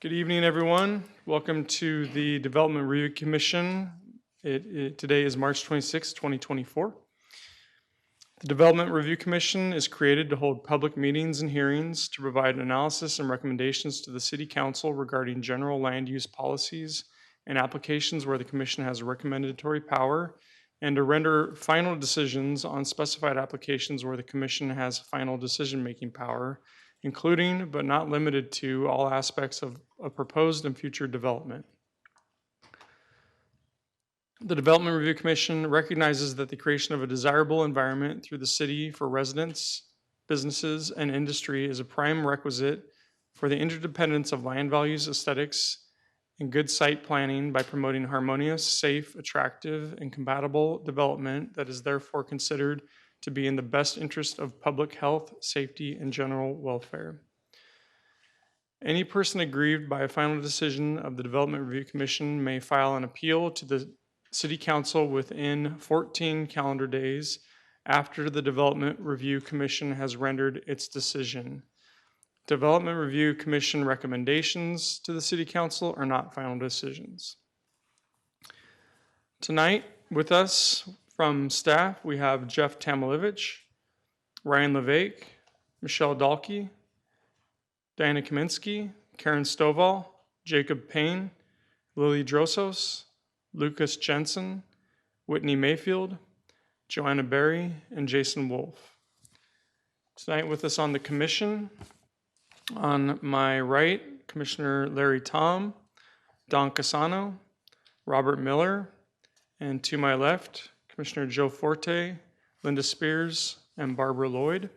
Good evening, everyone. Welcome to the Development Review Commission. Today is March 26, 2024. The Development Review Commission is created to hold public meetings and hearings to provide analysis and recommendations to the City Council regarding general land use policies and applications where the Commission has recommendatory power, and to render final decisions on specified applications where the Commission has final decision-making power, including but not limited to all aspects of a proposed and future development. The Development Review Commission recognizes that the creation of a desirable environment through the city for residents, businesses, and industry is a prime requisite for the interdependence of land values, aesthetics, and good site planning by promoting harmonious, safe, attractive, and compatible development that is therefore considered to be in the best interest of public health, safety, and general welfare. Any person aggrieved by a final decision of the Development Review Commission may file an appeal to the City Council within 14 calendar days after the Development Review Commission has rendered its decision. Development Review Commission recommendations to the City Council are not final decisions. Tonight with us from staff, we have Jeff Tamilevich, Ryan Levake, Michelle Dalkey, Diana Kaminsky, Karen Stovall, Jacob Payne, Lily Drosos, Lucas Jensen, Whitney Mayfield, Joanna Berry, and Jason Wolf. Tonight with us on the commission, on my right, Commissioner Larry Tom, Don Casano, Robert Miller, and to my left, Commissioner Joe Forte, Linda Spears, and Barbara Lloyd.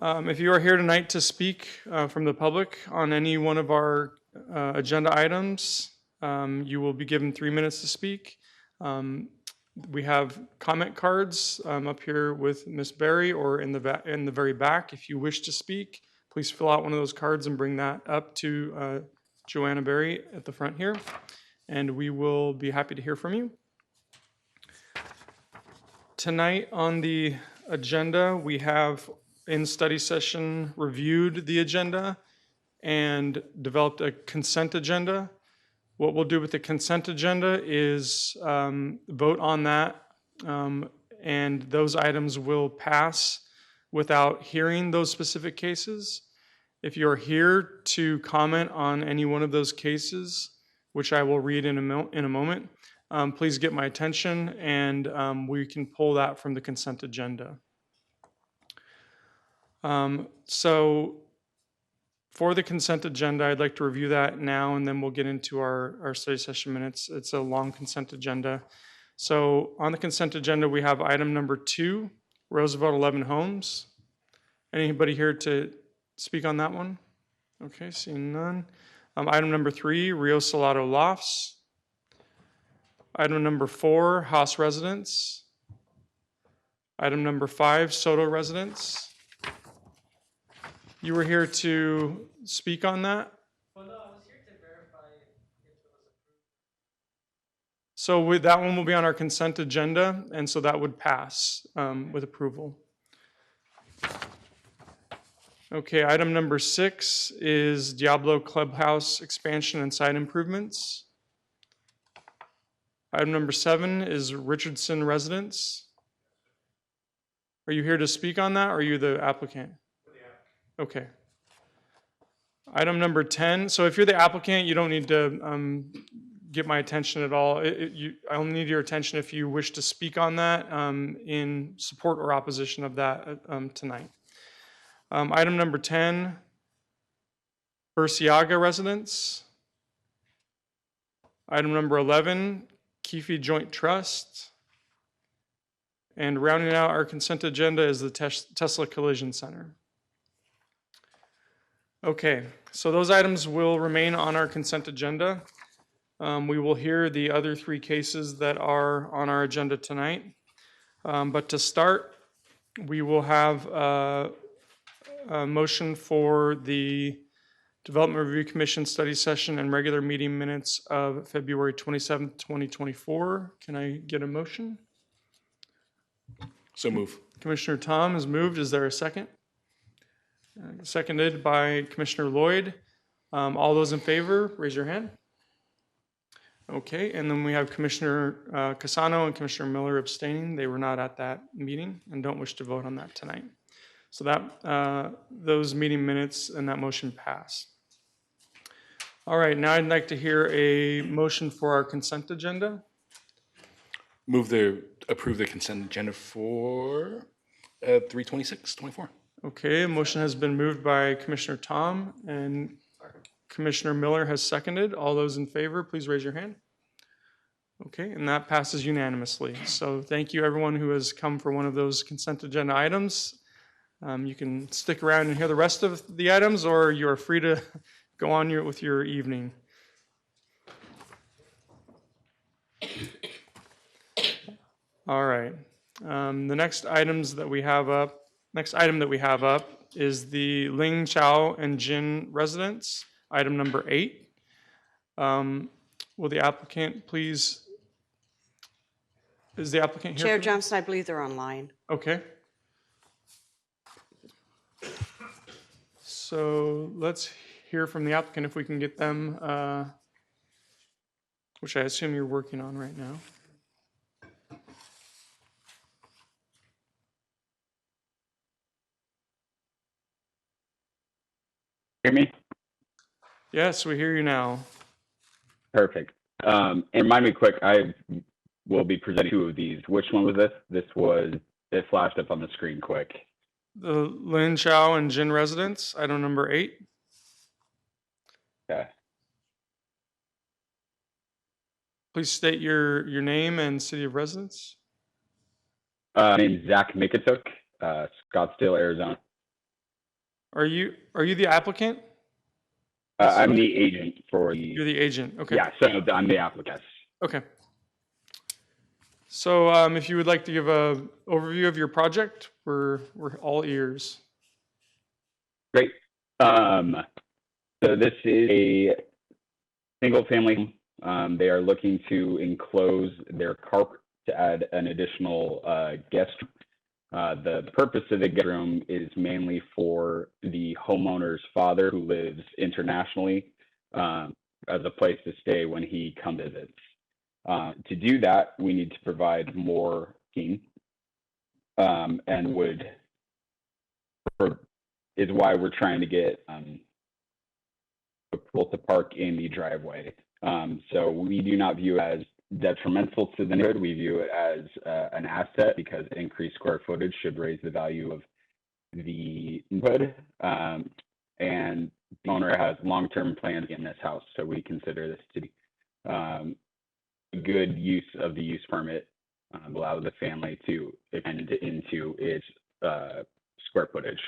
If you are here tonight to speak from the public on any one of our agenda items, you will be given 3 minutes to speak. We have comment cards up here with Ms. Berry or in the very back. If you wish to speak, please fill out one of those cards and bring that up to Joanna Berry at the front here, and we will be happy to hear from you. Tonight on the agenda, we have in study session reviewed the agenda and developed a consent agenda. What we'll do with the consent agenda is vote on that, and those items will pass without hearing those specific cases. If you're here to comment on any one of those cases, which I will read in a moment, please get my attention, and we can pull that from the consent agenda. So for the consent agenda, I'd like to review that now, and then we'll get into our study session minutes. It's a long consent agenda. So on the consent agenda, we have item number 2, Roosevelt 11 Homes. Anybody here to speak on that one? Okay, seeing none. Item number 3, Rio Salado Lofts. Item number 4, Haas Residence. Item number 5, Soto Residence. You were here to speak on that? Well, no, I was here to verify if it was approved. So with that one will be on our consent agenda, and so that would pass with approval. Okay, item number 6 is Diablo Clubhouse expansion and site improvements. Item number 7 is Richardson Residence. Are you here to speak on that, or are you the applicant? Okay. Item number 10. So if you're the applicant, you don't need to get my attention at all. I only need your attention if you wish to speak on that in support or opposition of that tonight. Item number 10, Burciaga Residence. Item number 11, Keefe Joint Trust. And rounding out our consent agenda is the Tesla Collision Center. Okay, so those items will remain on our consent agenda. We will hear the other 3 cases that are on our agenda tonight. But to start, we will have a motion for the Development Review Commission study session and regular meeting minutes of February 27th, 2024. Can I get a motion? So move. Commissioner Tom has moved. Is there a second? Seconded by Commissioner Lloyd. All those in favor, raise your hand. Okay, and then we have Commissioner Casano and Commissioner Miller abstaining. They were not at that meeting and don't wish to vote on that tonight. So that those meeting minutes and that motion pass. All right, now I'd like to hear a motion for our consent agenda. Move to approve the consent agenda for 3/26/24. Okay, a motion has been moved by Commissioner Tom and Commissioner Miller has seconded. All those in favor, please raise your hand. Okay, and that passes unanimously. So thank you everyone who has come for one of those consent agenda items. You can stick around and hear the rest of the items, or you are free to go on with your evening. All right. The next item that we have up is the Ling Chao and Jin residence, item number 8. Will the applicant please, is the applicant here? Chair Johnson, I believe they're online. Okay. So let's hear from the applicant if we can get them, which I assume you're working on right now. Hear me? Yes, we hear you now. Perfect. And remind me quick, I will be presenting 2 of these. Which one was this? It flashed up on the screen quick. The Lin Chao and Jin residence, item number 8. Okay. Please state your name and city of residence. My name's Zach Mikatuk, Scottsdale, Arizona. Are you the applicant? I'm the agent for You're the, the agent. Okay. yeah, so I'm the applicant. Okay. So if you would like to give a overview of your project, we're all ears. Great. So this is a single family. They are looking to enclose their carport to add an additional guest room. The purpose of the guest room is mainly for the homeowner's father who lives internationally as a place to stay when he comes visits. To do that, we need to provide more parking, and is why we're trying to get people to park in the driveway. So we do not view it as detrimental to the neighborhood. We view it as an asset because increased square footage should raise the value of the neighborhood. And the owner has long-term plans in this house, so we consider this to be a good use of the use permit, allow the family to extend into its square footage.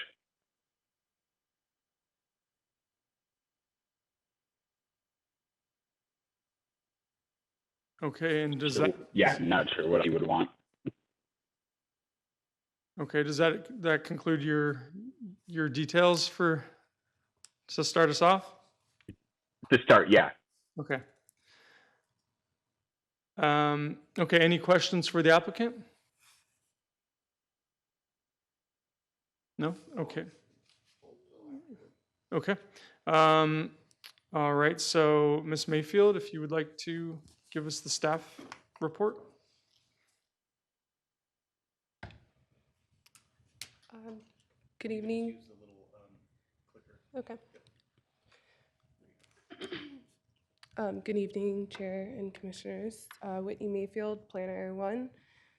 Okay, and does So, that? yeah, I'm not sure what you would want. Okay, does that conclude your details to start us off? To start, yeah. Okay. Okay, any questions for the applicant? No? Okay. Okay. All right, so Ms. Mayfield, if you would like to give us the staff report. Good evening. Okay. Good evening, Chair and Commissioners. Whitney Mayfield, Planner 1,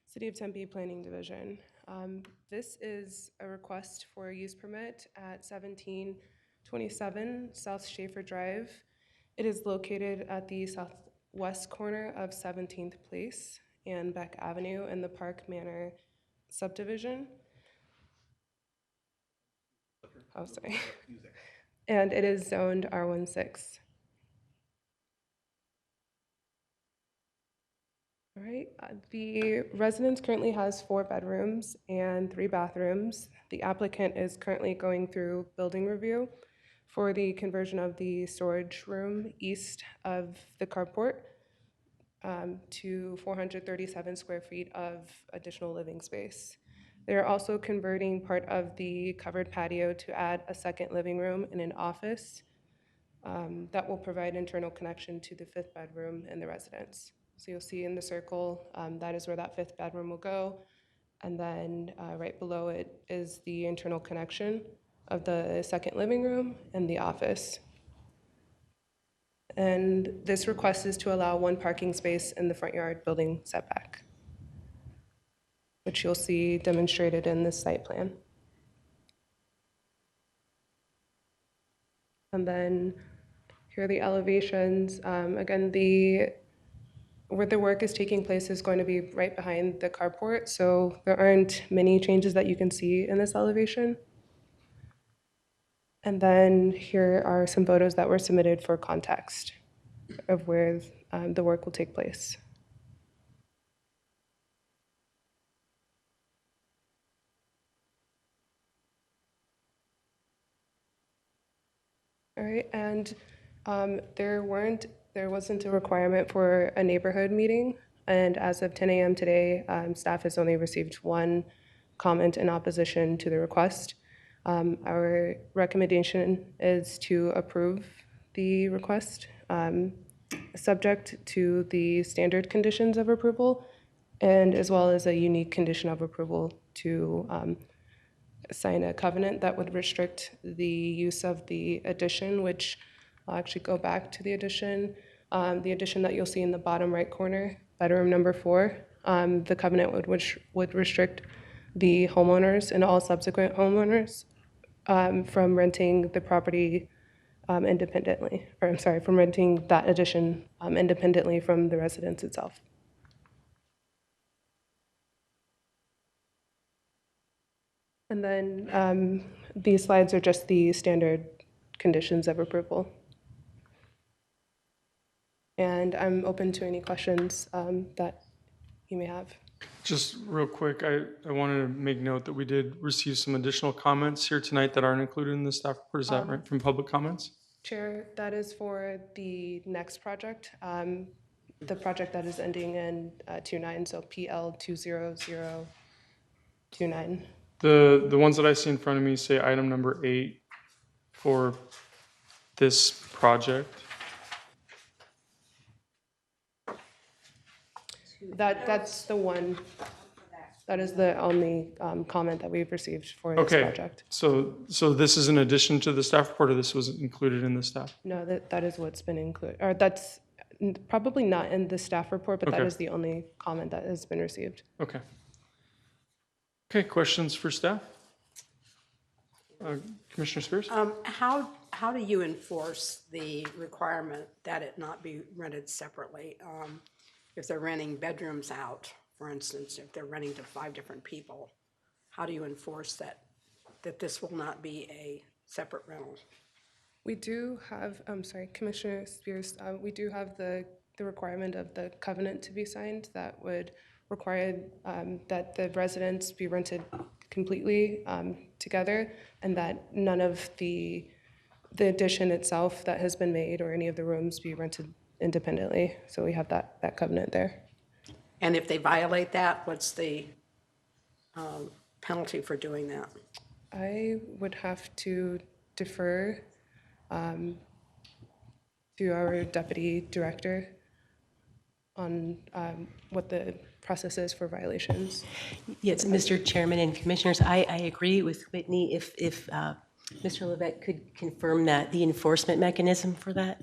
City of Tempe Planning Division. This is a request for a use permit at 1727 South Schaefer Drive. It is located at the southwest corner of 17th Place and Beck Avenue in the Park Manor subdivision. Oh, sorry. And it is zoned R16. All right, the residence currently has 4 bedrooms and 3 bathrooms. The applicant is currently going through building review for the conversion of the storage room east of the carport to 437 square feet of additional living space. They're also converting part of the covered patio to add a second living room and an office that will provide internal connection to the fifth bedroom in the residence. So you'll see in the circle, that is where that fifth bedroom will go. And then right below it is the internal connection of the second living room and the office. And this request is to allow one parking space in the front yard building setback, which you'll see demonstrated in this site plan. And then here are the elevations. Again, where the work is taking place is going to be right behind the carport, so there aren't many changes that you can see in this elevation. And then here are some photos that were submitted for context of where the work will take place. All right, and there wasn't a requirement for a neighborhood meeting, and as of 10 a.m. today, staff has only received one comment in opposition to the request. Our recommendation is to approve the request, subject to the standard conditions of approval, and as well as a unique condition of approval to sign a covenant that would restrict the use of the addition, which I'll actually go back to the addition. The addition that you'll see in the bottom right corner, bedroom number 4, the covenant would restrict the homeowners and all subsequent homeowners from renting the property independently, or I'm sorry, from renting that addition independently from the residence itself. And then these slides are just the standard conditions of approval. And I'm open to any questions that you may have. Just real quick, I wanted to make note that we did receive some additional comments here tonight that aren't included in the staff report. Is that right, from public comments? Chair, that is for the next project, the project that is ending in 29, so PL 20029. The ones that I see in front of me say item number 8 for this project. That's the one, that is the only comment that we've received for this Okay, project. so this is in addition to the staff report, or this was included in the staff? No, that is what's been included, or that's probably not in the staff report, but that Okay. is the only comment that has been received. Okay. Okay, questions for staff? Commissioner Spears? How do you enforce the requirement that it not be rented separately? If they're renting bedrooms out, for instance, if they're renting to 5 different people, how do you enforce that this will not be a separate rental? We do have, I'm sorry, Commissioner Spears, we do have the requirement of the covenant to be signed that would require that the residents be rented completely together, and that none of the addition itself that has been made or any of the rooms be rented independently. So we have that covenant there. And if they violate that, what's the penalty for doing that? I would have to defer to our deputy director on what the process is for violations. Yes, Mr. Chairman and Commissioners, I agree with Whitney. If Mr. Levesque could confirm that, the enforcement mechanism for that?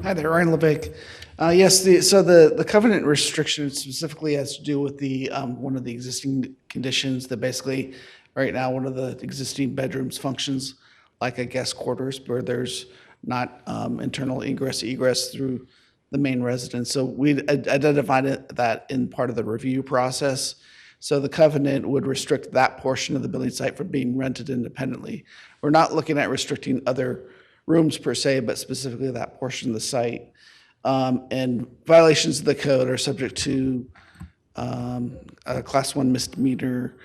Hi there, Ryan Levesque. Yes, the covenant restriction specifically has to do with the one of the existing conditions that basically, right now, one of the existing bedrooms functions like a guest quarters where there's not internal ingress egress through the main residence. So we identified that in part of the review process. So the covenant would restrict that portion of the building site from being rented independently. We're not looking at restricting other rooms per se, but specifically that portion of the site. And violations of the code are subject to a Class 1 misdemeanor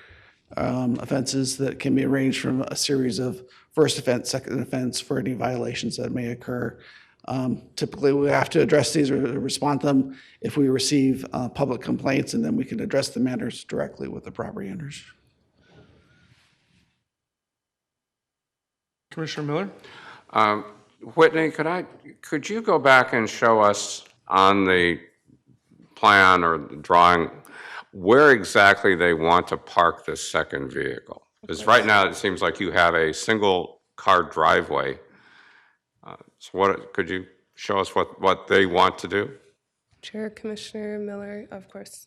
offenses that can be ranged from a series of first offense, second offense for any violations that may occur. Typically, we have to address these or respond to them if we receive public complaints, and then we can address the matters directly with the property owners. Commissioner Miller? Whitney, could you go back and show us on the plan or the drawing where exactly they want to park this second vehicle? Because right now, it seems like you have a single car driveway. So could you show us what they want to do? Chair, Commissioner Miller, of course.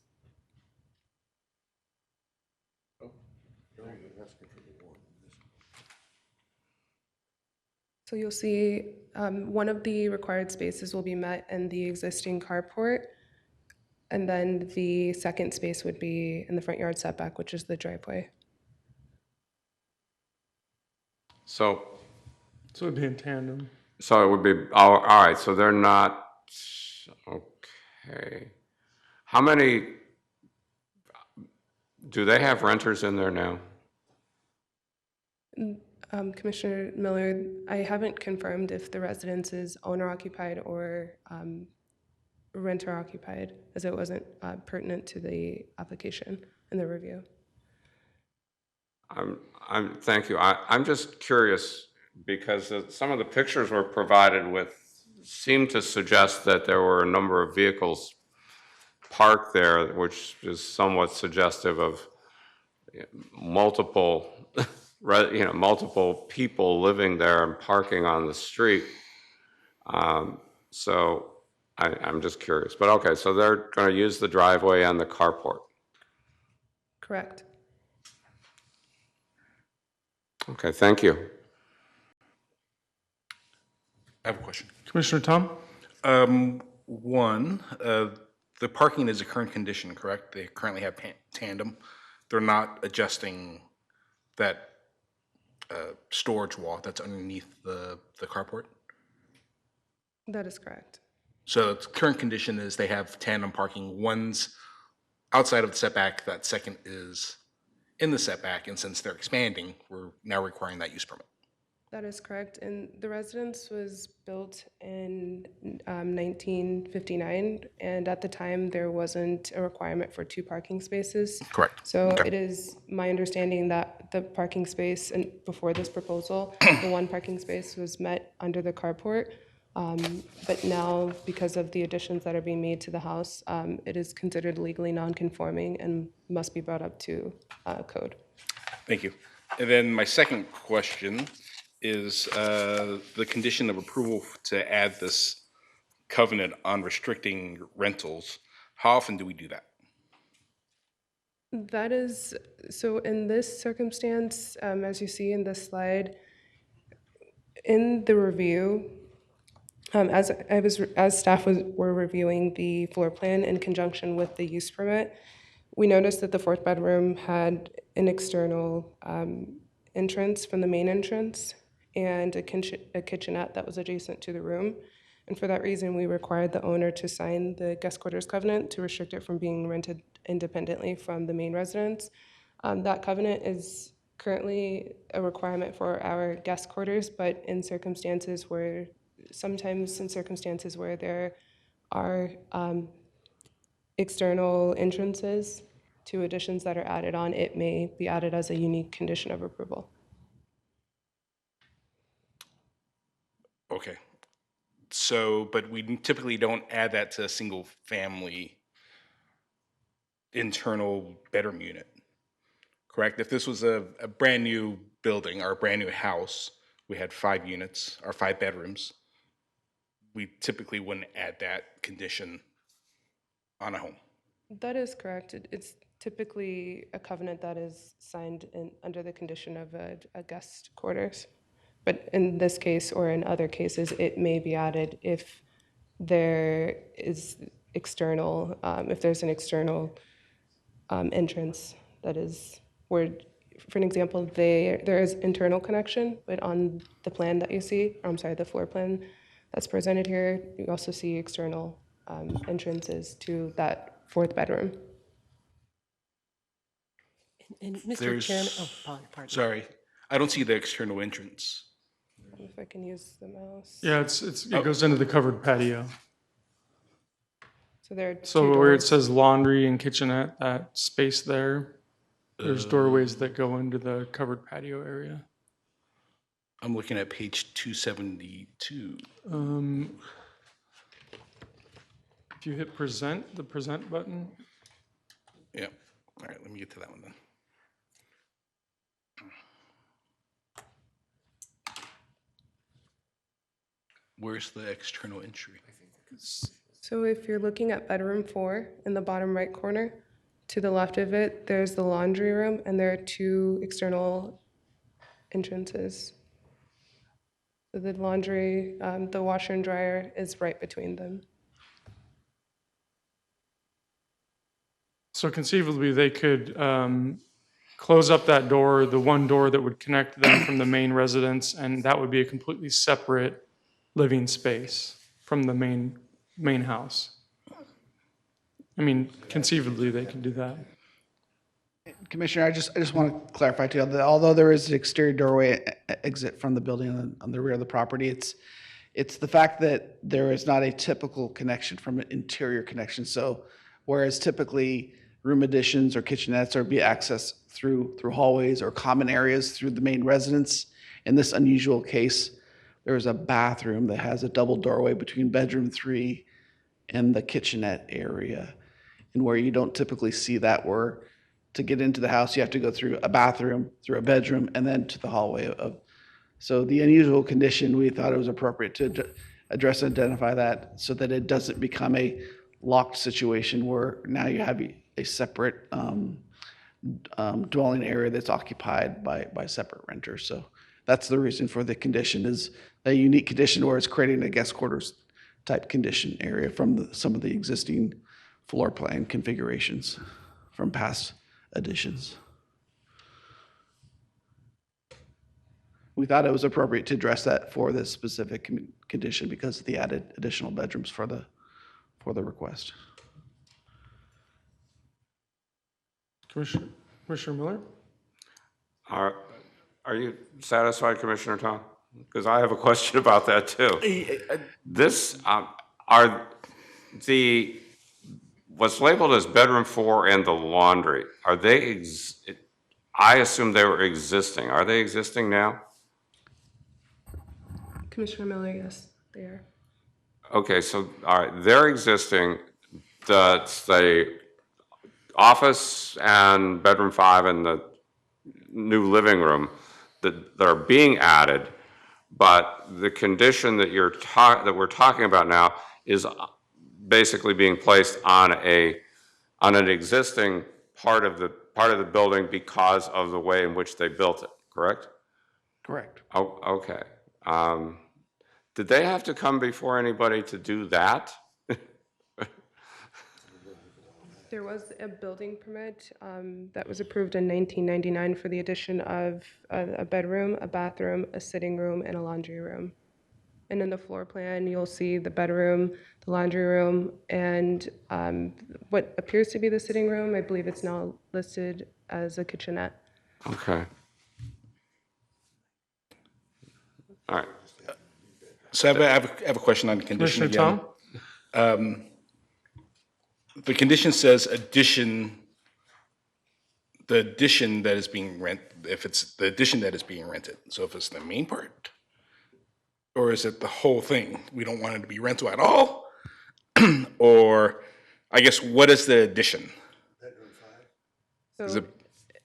So you'll see one of the required spaces will be met in the existing carport, and then the second space would be in the front yard setback, which is the driveway. So So it'd be in tandem. it would be, all right, so they're not, okay. How many, do they have renters in there now? Commissioner Miller, I haven't confirmed if the residence is owner occupied or renter occupied, as it wasn't pertinent to the application and the review. Thank you. I'm just curious because some of the pictures were provided with seem to suggest that there were a number of vehicles parked there, which is somewhat suggestive of multiple, multiple people living there and parking on the street. So I'm just curious. But okay, so they're going to use the driveway and the carport. Correct. Okay, thank you. I have a question. Commissioner Tom? The parking is a current condition, correct? They currently have tandem. They're not adjusting that storage wall that's underneath the carport? That is correct. So the current condition is they have tandem parking. One's outside of the setback, that second is in the setback, and since they're expanding, we're now requiring that use permit. That is correct. And the residence was built in 1959, and at the time, there wasn't a requirement for 2 parking spaces. Correct. So Okay. it is my understanding that the parking space, and before this proposal, the 1 parking space was met under the carport. But now, because of the additions that are being made to the house, it is considered legally non-conforming and must be brought up to code. Thank you. And then my second question is the condition of approval to add this covenant on restricting rentals. How often do we do that? That is, so in this circumstance, as you see in this slide, in the review, as staff were reviewing the floor plan in conjunction with the use permit, we noticed that the 4th bedroom had an external entrance from the main entrance and a kitchenette that was adjacent to the room. And for that reason, we required the owner to sign the guest quarters covenant to restrict it from being rented independently from the main residence. That covenant is currently a requirement for our guest quarters, but sometimes in circumstances where there are external entrances to additions that are added on, it may be added as a unique condition of approval. Okay. So, but we typically don't add that to a single family internal bedroom unit, correct? If this was a brand new building or a brand new house, we had 5 units or 5 bedrooms, we typically wouldn't add that condition on a home. That is correct. It's typically a covenant that is signed under the condition of a guest quarters. But in this case, or in other cases, it may be added if there is external, if there's an external entrance that is where, for an example, there is internal connection, but on the plan that you see, or I'm sorry, the floor plan that's presented here, you also see external entrances to that 4th bedroom. And Mr. There's- Chairman, oh, pardon. Sorry, I don't see the external entrance. If I can use the mouse. Yeah, it goes into the covered patio. So there are two So where it doors. says laundry and kitchenette, that space there, there's doorways that go into the covered patio area. I'm looking at page 272. If you hit present, the present button, Yeah. All right, let me get to that one then. Where's the external entry? So if you're looking at bedroom 4 in the bottom right corner, to the left of it, there's the laundry room, and there are 2 external entrances. So the laundry, the washer and dryer is right between them. so conceivably, they could close up that door, the one door that would connect them from the main residence, and that would be a completely separate living space from the main house. I mean, conceivably, they could do that. Commissioner, I just want to clarify too, that although there is an exterior doorway exit from the building on the rear of the property, it's the fact that there is not a typical connection from an interior connection. So whereas typically room additions or kitchenettes are be accessed through hallways or common areas through the main residence, in this unusual case, there is a bathroom that has a double doorway between bedroom 3 and the kitchenette area. And where you don't typically see that, where to get into the house, you have to go through a bathroom, through a bedroom, and then to the hallway of. So the unusual condition, we thought it was appropriate to address and identify that so that it doesn't become a locked situation where now you have a separate dwelling area that's occupied by separate renters. So that's the reason for the condition, is a unique condition where it's creating a guest quarters type condition area from some of the existing floor plan configurations from past additions. We thought it was appropriate to address that for this specific condition because of the added additional bedrooms for the request. Commissioner Miller? Are you satisfied, Commissioner Tom? Because I have a question about that too. This, what's labeled as bedroom 4 and the laundry, are they, I assume they were existing. Are they existing now? Commissioner Miller, yes, they are. Okay, so, all right, they're existing. The office and bedroom 5 and the new living room that are being added, but the condition that that we're talking about now is basically being placed on an existing part of the building because of the way in which they built it, correct? Correct. Oh, okay. Did they have to come before anybody to do that? There was a building permit that was approved in 1999 for the addition of a bedroom, a bathroom, a sitting room, and a laundry room. And in the floor plan, you'll see the bedroom, the laundry room, and what appears to be the sitting room. I believe it's now listed as a kitchenette. Okay. All right. So I have a question on the condition Commissioner again. Tom? The condition says addition, the addition that is being if it's the addition that is being rented. So if it's the main part, or is it the whole thing? We don't want it to be rental at all? Or, I guess, what is the addition? So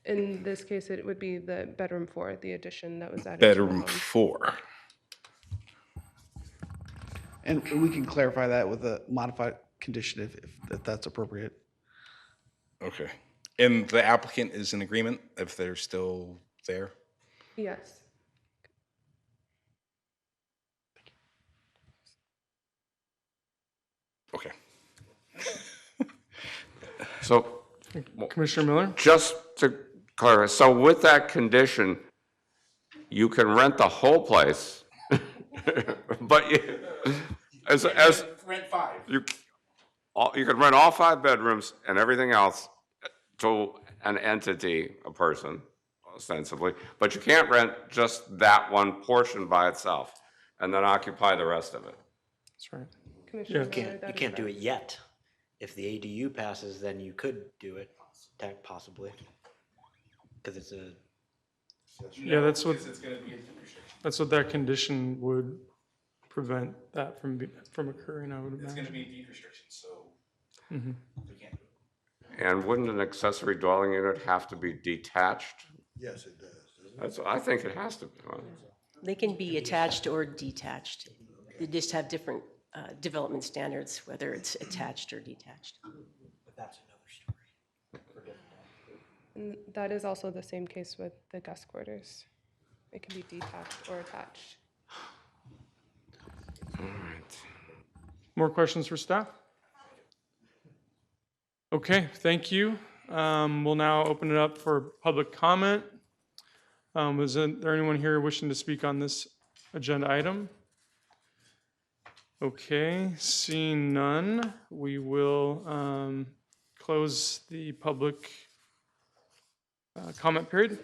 in this case, it would be the bedroom 4, the addition that was added. Bedroom 4. And we can clarify that with a modified condition if that's appropriate. Okay. And the applicant is in agreement if they're still there? Yes. Okay. So Commissioner Miller? just to clarify, so with that condition, you can rent the whole place, but Rent 5. you can rent all 5 bedrooms and everything else to an entity, a person, ostensibly, but you can't rent just that one portion by itself and then occupy the rest of it. That's right. Commissioner Yeah. Miller, You that is can't do it correct. yet. If the ADU passes, then you could do it, possibly. Because it's a, Yeah, that's what that condition would prevent that from occurring, I would imagine. be a deed restriction, so Mhm. we can't do it. And wouldn't an accessory dwelling unit have to be detached? Yes, it does, doesn't it? That's, I think it has to be. They can be attached or detached. They just have different development standards, whether it's attached or detached. but that's another story. And that is also the same case with the guest quarters. It can be detached or attached. All right. More questions for staff? Okay, thank you. We'll now open it up for public comment. Is there anyone here wishing to speak on this agenda item? Okay, seeing none, we will close the public comment period.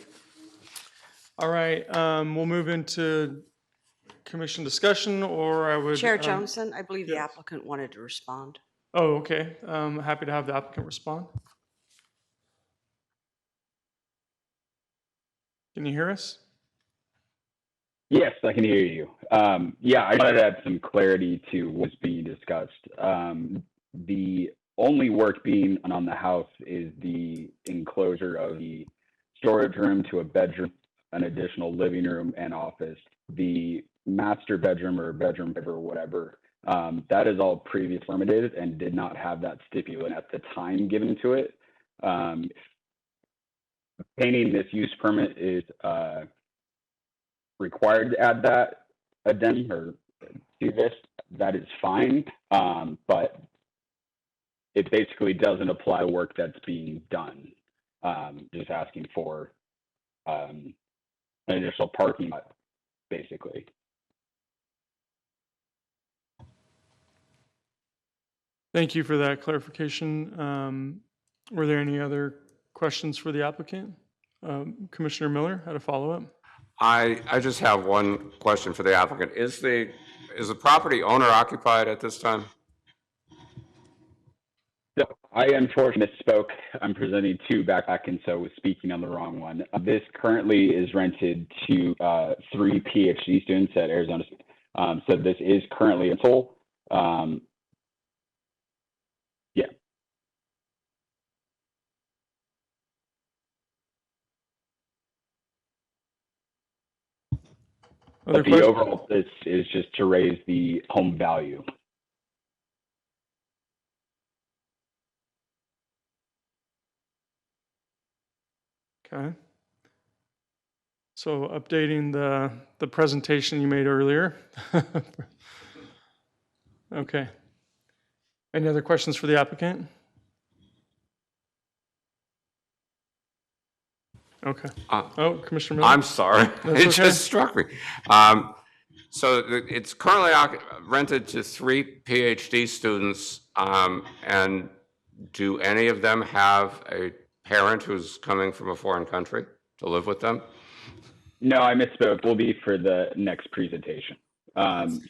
All right, we'll move into commission discussion, or I would. Chair Johnson, I believe the applicant wanted to respond. Oh, okay. Happy to have the applicant respond. Can you hear us? Yes, I can hear you. Yeah, I wanted to add some clarity to what's being discussed. The only work being on the house is the enclosure of the storage room to a bedroom, an additional living room and office. The master bedroom or bedroom or whatever, that is all previous permitted and did not have that stipulant at the time given to it. Obtaining this use permit is required to add that addendum or do this, that is fine. But it basically doesn't apply to work that's being done. Just asking for an additional parking lot, basically. Thank you for that clarification. Were there any other questions for the applicant? Commissioner Miller had a follow-up. I just have one question for the applicant. Is the property owner occupied at this time? So I unfortunately misspoke. I'm presenting two back, and so was speaking on the wrong one. This currently is rented to 3 PhD students at Arizona. So this is currently a rental. Yeah. Other But the questions? overall, this is just to raise the home value. Okay. So updating the presentation you made earlier. Okay. Any other questions for the applicant? Okay. Oh, Commissioner Miller? I'm sorry. That's It okay. just struck me. So it's currently rented to 3 PhD students, and do any of them have a parent who's coming from a foreign country to live with them? No, I misspoke. Will be for the next presentation.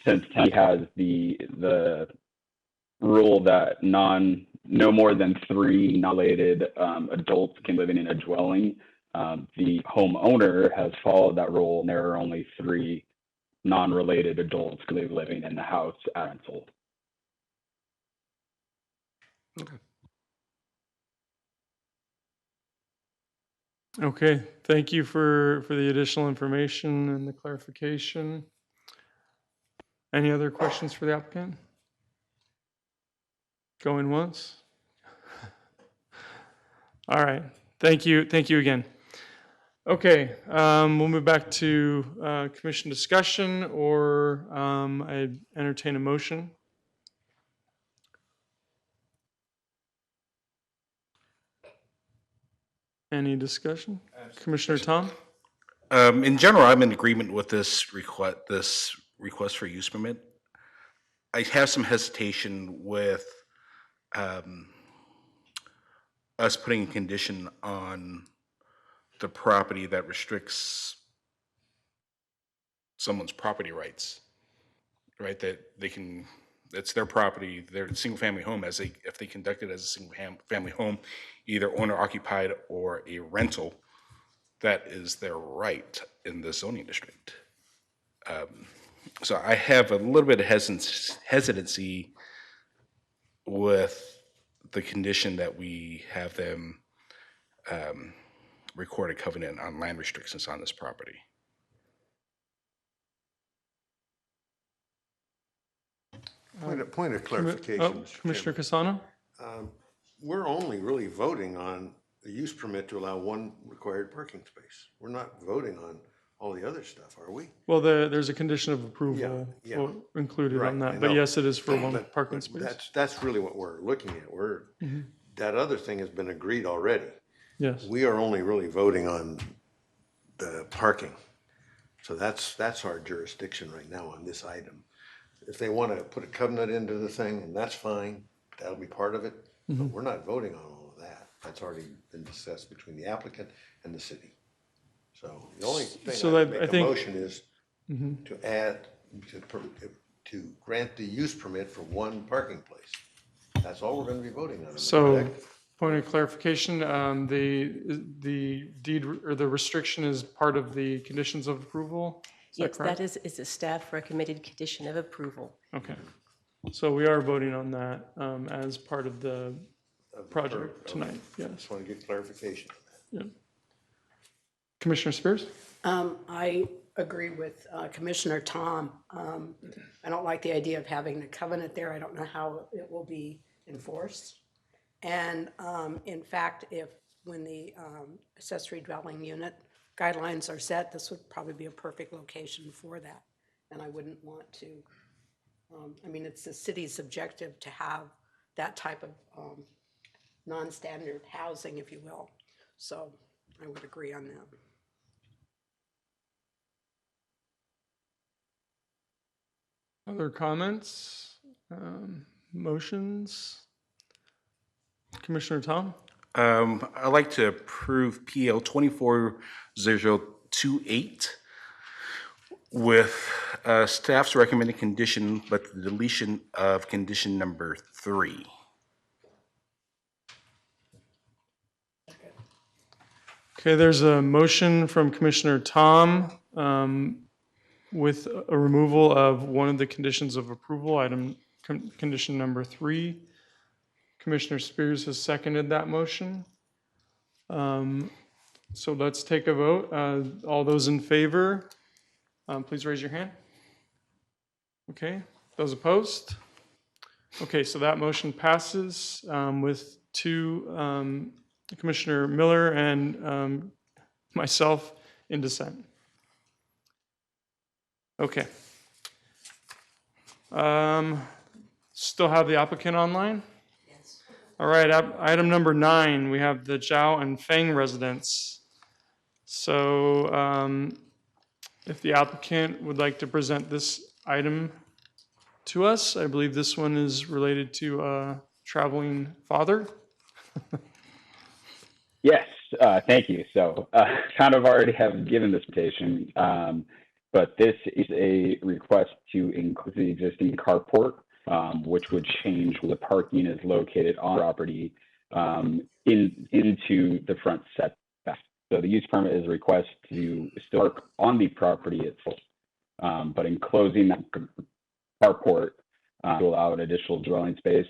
Since he has the rule that no more than 3 non-related adults can live in a dwelling, the homeowner has followed that rule, and there are only 3 non-related adults living in the house at rental. Okay. Okay, thank you for the additional information and the clarification. Any other questions for the applicant? Going once? All right, thank you again. Okay, we'll move back to commission discussion, or I entertain a motion. Any discussion? Commissioner Tom? In general, I'm in agreement with this request for use permit. I have some hesitation with us putting a condition on the property that restricts someone's property rights, right? That they can, it's their property, their single-family home, if they conduct it as a single-family home, either owner occupied or a rental, that is their right in the zoning district. So I have a little bit of hesitancy with the condition that we have them record a covenant on land restrictions on this property. Point of clarification, Mr. Commissioner Chairman. Casano? We're only really voting on the use permit to allow one required parking space. We're not voting on all the other stuff, are we? Well, there's a condition of approval yeah. included Right, on I that, but know. yes, it is for one But- parking but space. That's really what we're looking at. That other thing has been agreed already. Yes. We are only really voting on the parking. So that's our jurisdiction right now on this item. If they want to put a covenant into the thing, and that's fine, that'll be part of it. But we're not voting on all of that. That's already been discussed between the applicant and the city. So the only thing So I that- make I a think- motion is to add, to grant the use permit for one parking place. That's all we're going to be voting on. Am I So, correct? point of clarification, the deed or the restriction is part of the conditions of approval? Is that Yes, correct? that is a staff recommended condition of approval. Okay. So we are voting on that as part of the project tonight, yes. Just want to get clarification on that. Yeah. Commissioner Spears? I agree with Commissioner Tom. I don't like the idea of having a covenant there. I don't know how it will be enforced. And in fact, when the accessory dwelling unit guidelines are set, this would probably be a perfect location for that. And I wouldn't want to, I mean, it's the city's objective to have that type of non-standard housing, if you will. So I would agree on that. Other comments, motions? Commissioner Tom? I'd like to approve PL 240028 with staff's recommended condition, but the deletion of condition number 3. Okay, there's a motion from Commissioner Tom with a removal of one of the conditions of approval, condition number 3. Commissioner Spears has seconded that motion. So let's take a vote. All those in favor, please raise your hand. Okay, those opposed? Okay, so that motion passes with 2, Commissioner Miller and myself in dissent. Okay. Still have the applicant online? Yes. All right, item number 9, we have the Zhao and Feng residence. So if the applicant would like to present this item to us, I believe this one is related to a traveling father. Yes, thank you. So kind of already have given this presentation, but this is a request to include the existing carport, which would change where the parking is located on property into the front setback. So the use permit is a request to still park on the property itself, but enclosing that carport to allow an additional dwelling space,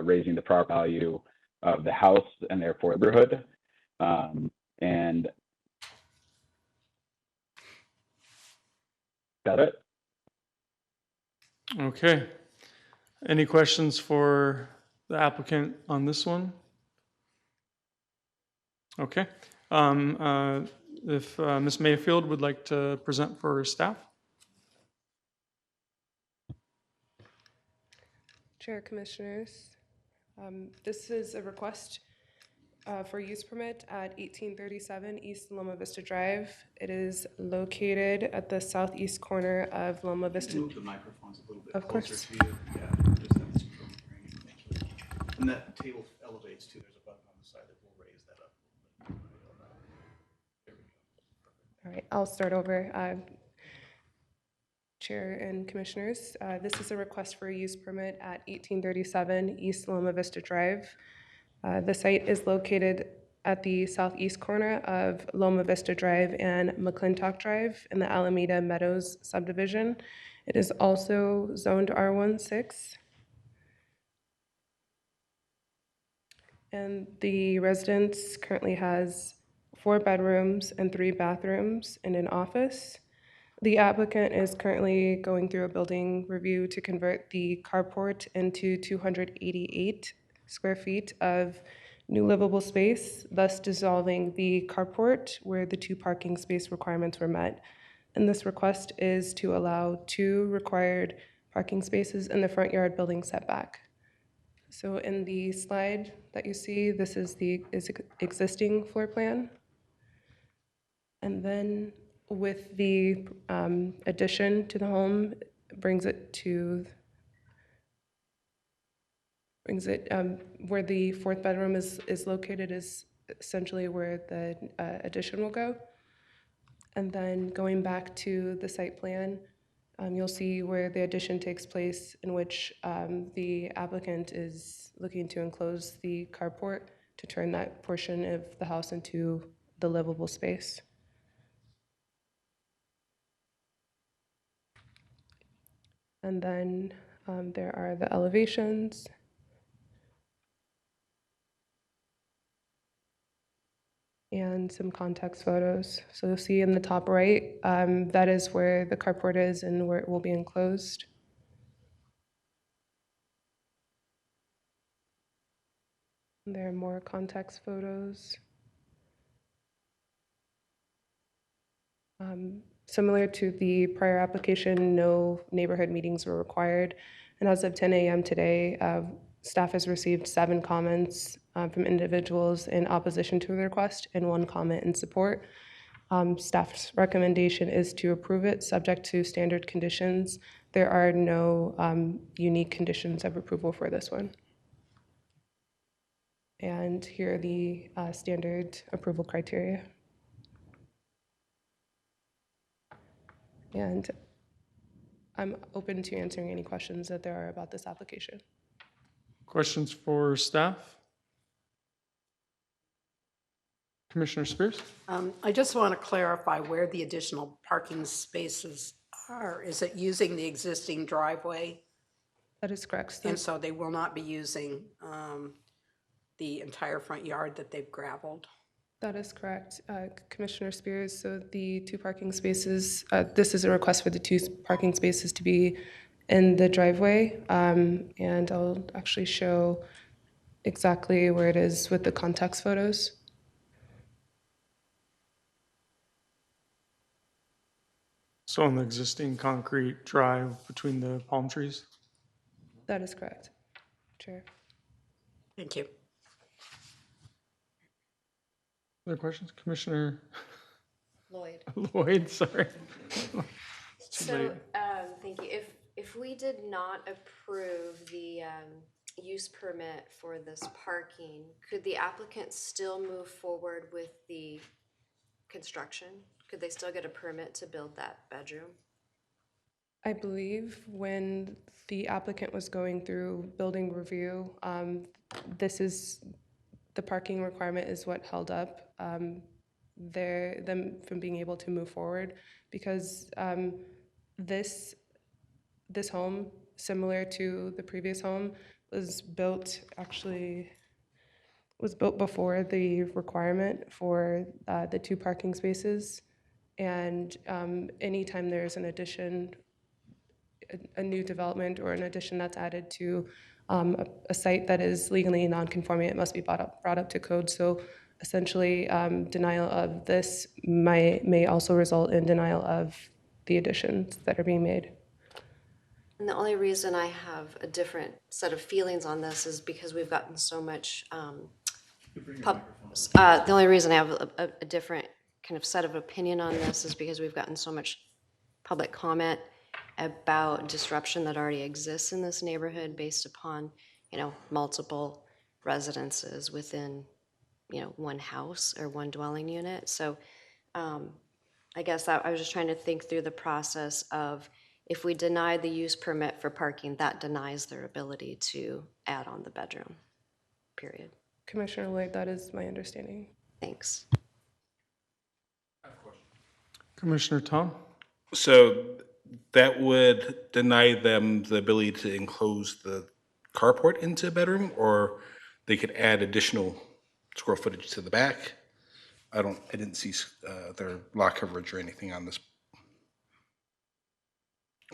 raising the property value of the house and therefore the neighborhood. And that's it. Okay. Any questions for the applicant on this one? Okay. If Ms. Mayfield would like to present for her staff? Chair, Commissioners, this is a request for use permit at 1837 East Loma Vista Drive. It is located at the southeast corner of Loma Vista. Move the microphones a little bit Of closer course. to you. Yeah, just have some room for you. Thank you. And that table elevates too. There's a button on the side that will raise that up. There we I'll start over. Chair and Commissioners, this is a request for a use permit at 1837 East Loma Vista Drive. The site is located at the southeast corner of Loma Vista Drive and McClintock Drive in the Alameda Meadows subdivision. It is also zoned R16. And the residence currently has 4 bedrooms and 3 bathrooms and an office. The applicant is currently going through a building review to convert the carport into 288 square feet of new livable space, thus dissolving the carport where the 2 parking space requirements were met. And this request is to allow 2 required parking spaces in the front yard building setback. So in the slide that you see, this is the existing floor plan. And then with the addition to the home, brings it where the 4th bedroom is located is essentially where the addition will go. And then going back to the site plan, you'll see where the addition takes place, in which the applicant is looking to enclose the carport to turn that portion of the house into the livable space. And then there are the elevations. And some context photos. So you'll see in the top right, that is where the carport is and where it will be enclosed. And there are more context photos. Similar to the prior application, no neighborhood meetings were required. And as of 10 a.m. today, staff has received 7 comments from individuals in opposition to the request and 1 comment in support. Staff's recommendation is to approve it, subject to standard conditions. There are no unique conditions of approval for this one. And here are the standard approval criteria. And I'm open to answering any questions that there are about this application. Questions for staff? Commissioner Spears? I just want to clarify where the additional parking spaces are. Is it using the existing driveway? That is correct. And so they will not be using the entire front yard that they've gravelled? That is correct, Commissioner Spears. So the 2 parking spaces, this is a request for the 2 parking spaces to be in the driveway. And I'll actually show exactly where it is with the context photos. So on the existing concrete drive between the palm trees? That is correct, Chair. Thank you. Other questions? Commissioner Lloyd. Lloyd, sorry. So, thank you. If we did not approve the use permit for this parking, could the applicant still move forward with the construction? Could they still get a permit to build that bedroom? I believe when the applicant was going through building review, the parking requirement is what held up them from being able to move forward, because this home, similar to the previous home, was built before the requirement for the 2 parking spaces. And anytime there's an addition, a new development or an addition that's added to a site that is legally non-conforming, it must be brought up to code. So essentially, denial of this may also result in denial of the additions that are being made. And the only reason I have a different set of feelings on this is because we've gotten so much, the only reason I have a different kind of set of opinion on this is because we've gotten so much public comment about disruption that already exists in this neighborhood based upon, multiple residences within, one house or one dwelling unit. So I guess I was just trying to think through the process of if we deny the use permit for parking, that denies their ability to add on the bedroom, period. Commissioner Lloyd, that is my understanding. Thanks. Commissioner Tom? So that would deny them the ability to enclose the carport into a bedroom, or they could add additional square footage to the back? I didn't see their lot coverage or anything on this,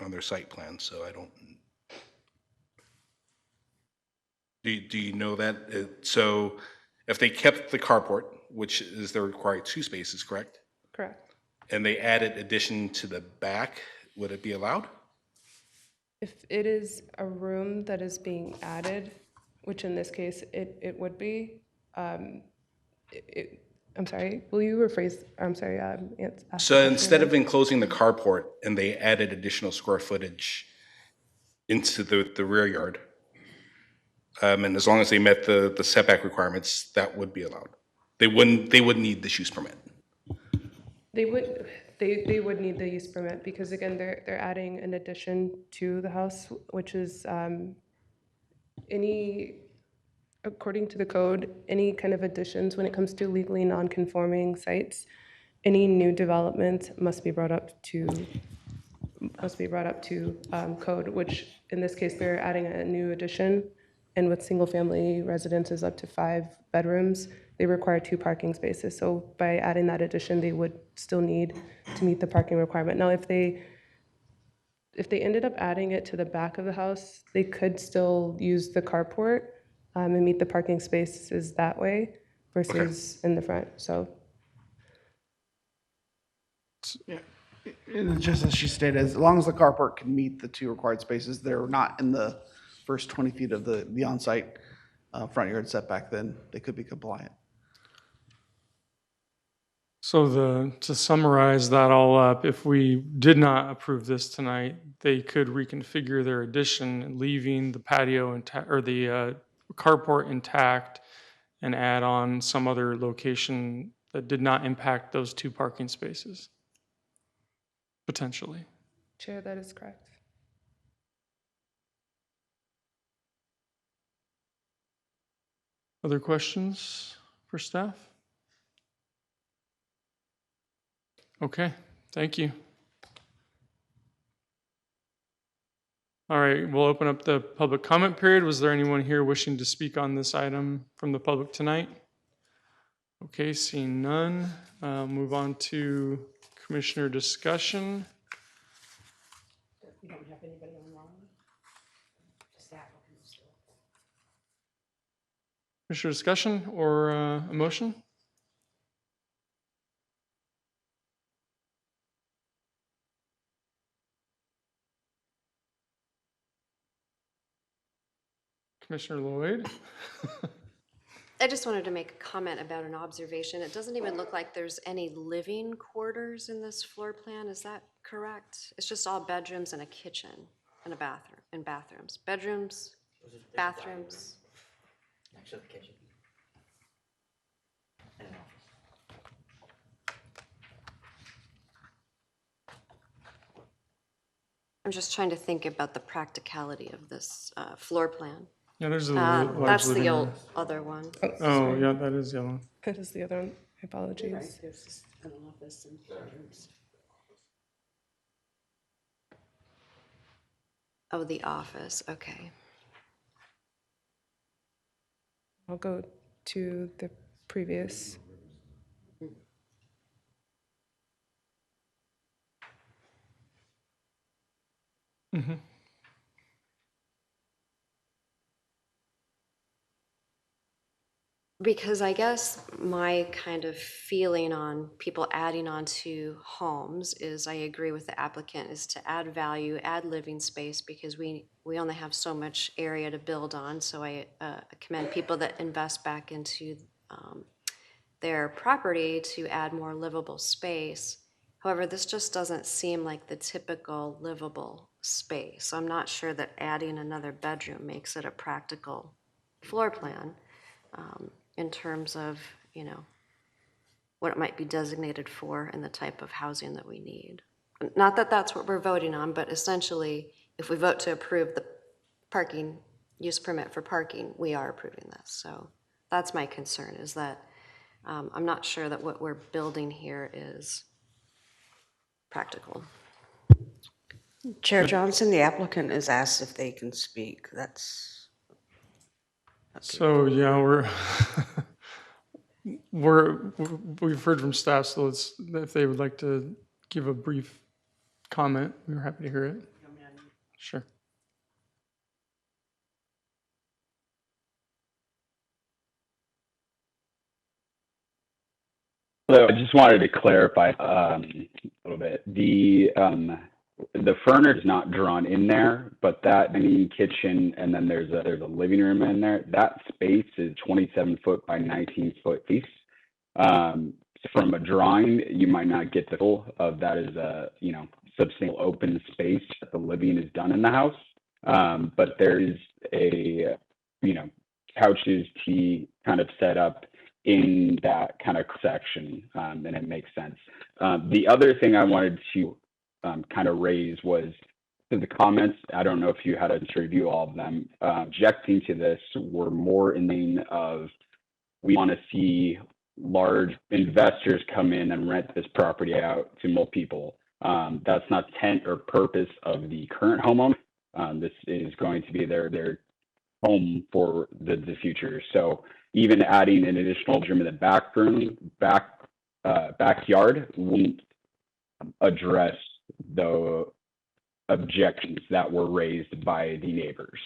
on their site plan, so I don't. Do you know that? So if they kept the carport, which is the required 2 spaces, correct? Correct. And they added addition to the back, would it be allowed? If it is a room that is being added, which in this case it would be, I'm sorry, will you rephrase, I'm sorry. Ask the So question instead of again. enclosing the carport and they added additional square footage into the rear yard, and as long as they met the setback requirements, that would be allowed. They wouldn't need this use permit. They would need the use permit because again, they're adding an addition to the house, which is according to the code, any kind of additions when it comes to legally non-conforming sites, any new development must be brought up to code, which in this case, they're adding a new addition. And with single-family residences up to 5 bedrooms, they require 2 parking spaces. So by adding that addition, they would still need to meet the parking requirement. Now, if they ended up adding it to the back of the house, they could still use the carport and meet the parking spaces that way versus in the front. So And just as she stated, as long as the carport can meet the 2 required spaces, they're not in the first 20 feet of the on-site front yard setback, then they could be compliant. So to summarize that all up, if we did not approve this tonight, they could reconfigure their addition, leaving the patio or the carport intact and add on some other location that did not impact those 2 parking spaces, potentially. Chair, that is correct. Other questions for staff? Okay, thank you. All right, we'll open up the public comment period. Was there anyone here wishing to speak on this item from the public tonight? Okay, seeing none, move on to commissioner discussion. We don't have anybody online? Just the applicants. Commissioner discussion or a motion? Commissioner Lloyd? I just wanted to make a comment about an observation. It doesn't even look like there's any living quarters in this floor plan. Is that correct? It's just all bedrooms and a kitchen and a bathroom and bathrooms. Bedrooms, bathrooms. Next to the kitchen. And an office. I'm just trying to think about the practicality of this floor plan. Yeah, there's a large That's living the room. other one. Oh, yeah, that is yellow. That is the other one. Apologies. Right, there's just an office and bedrooms. Oh, the office, okay. I'll go to the previous. Mm-hmm. Because I guess my kind of feeling on people adding on to homes is I agree with the applicant is to add value, add living space because we only have so much area to build on. So I commend people that invest back into their property to add more livable space. However, this just doesn't seem like the typical livable space. So I'm not sure that adding another bedroom makes it a practical floor plan. In terms of, what it might be designated for and the type of housing that we need. Not that that's what we're voting on, but essentially, if we vote to approve the parking, use permit for parking, we are approving this. So that's my concern, is that I'm not sure that what we're building here is practical. Chair Johnson, the applicant is asked if they can speak. That's. So, yeah, we've heard from staff, so if they would like to give a brief comment, we're happy to hear it. Sure. So I just wanted to clarify a little bit. The furnace is not drawn in there, but that main kitchen and then there's a living room in there. That space is 27 foot by 19 foot piece. From a drawing, you might not get the full of that is a substantial open space that the living is done in the house. But there is a couches, tea kind of set up in that kind of section, and it makes sense. The other thing I wanted to kind of raise was the comments. I don't know if you had to review all of them. Objecting to this were more in the vein of we want to see large investors come in and rent this property out to more people. That's not the intent or purpose of the current homeowner. This is going to be their home for the future. So even adding an additional bedroom in the backyard won't address the objections that were raised by the neighbors.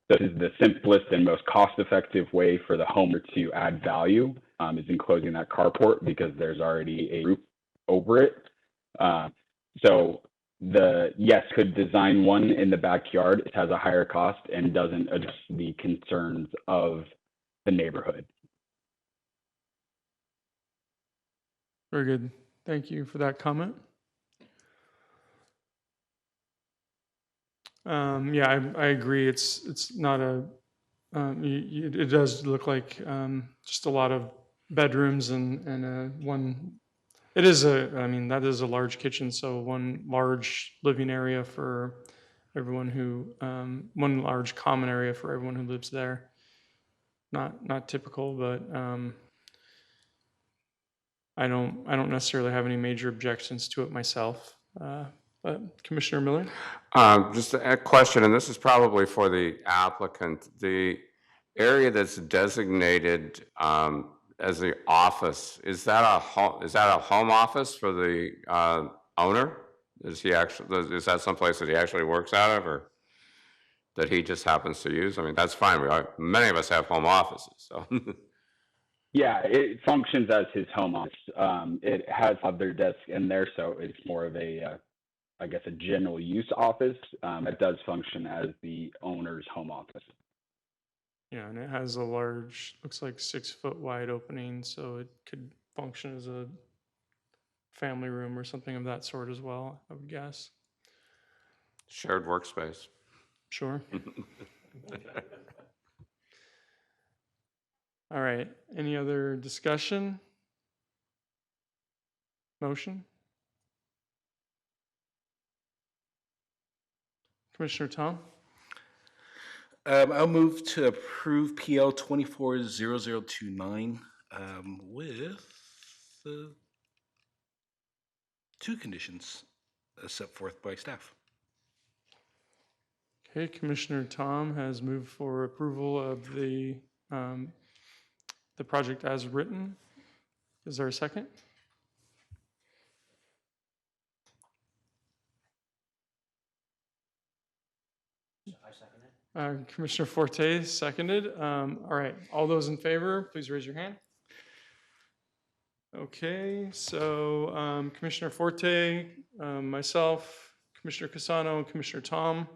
This is the simplest and most cost-effective way for the homeowner to add value, is enclosing that carport because there's already a roof over it. So yes, could design one in the backyard. It has a higher cost and doesn't address the concerns of the neighborhood. Very good. Thank you for that comment. Yeah, I agree. It's not a. It does look like just a lot of bedrooms and one. It is that is a large kitchen, so one large living area for everyone who, one large common area for everyone who lives there. Not typical, but I don't necessarily have any major objections to it myself. But Commissioner Miller? Just a question, and this is probably for the applicant. The area that's designated as the office, is that a home office for the owner? Is that someplace that he actually works out of, or that he just happens to use? I mean, that's fine. Many of us have home offices, so. Yeah, it functions as his home office. It has other desks in there, so it's more of a I guess a general use office. It does function as the owner's home office. Yeah, and it has a large, looks like 6 foot wide opening, so it could function as a family room or something of that sort as well, I would guess. Shared workspace. Sure. All right, any other discussion? Motion? Commissioner Tom? I'll move to approve PL 240029 with two conditions set forth by staff. Okay, Commissioner Tom has moved for approval of the project as written. Is there a second? I second it. Commissioner Forte seconded. All right, all those in favor, please raise your hand. Okay, so Commissioner Forte, myself, Commissioner Cassano, and Commissioner Tom,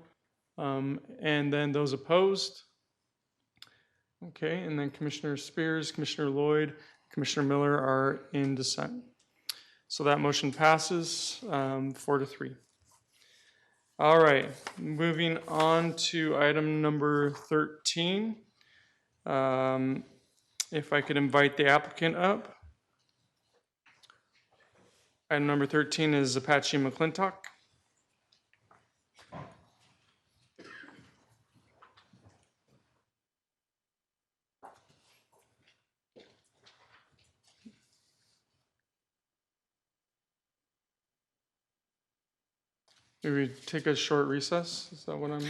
and then those opposed. Okay, and then Commissioner Spears, Commissioner Lloyd, Commissioner Miller are in dissent. So that motion passes 4-3. All right, moving on to item number 13. If I could invite the applicant up, Item number 13 is Apache McClintock. Maybe take a short recess? Is that what I'm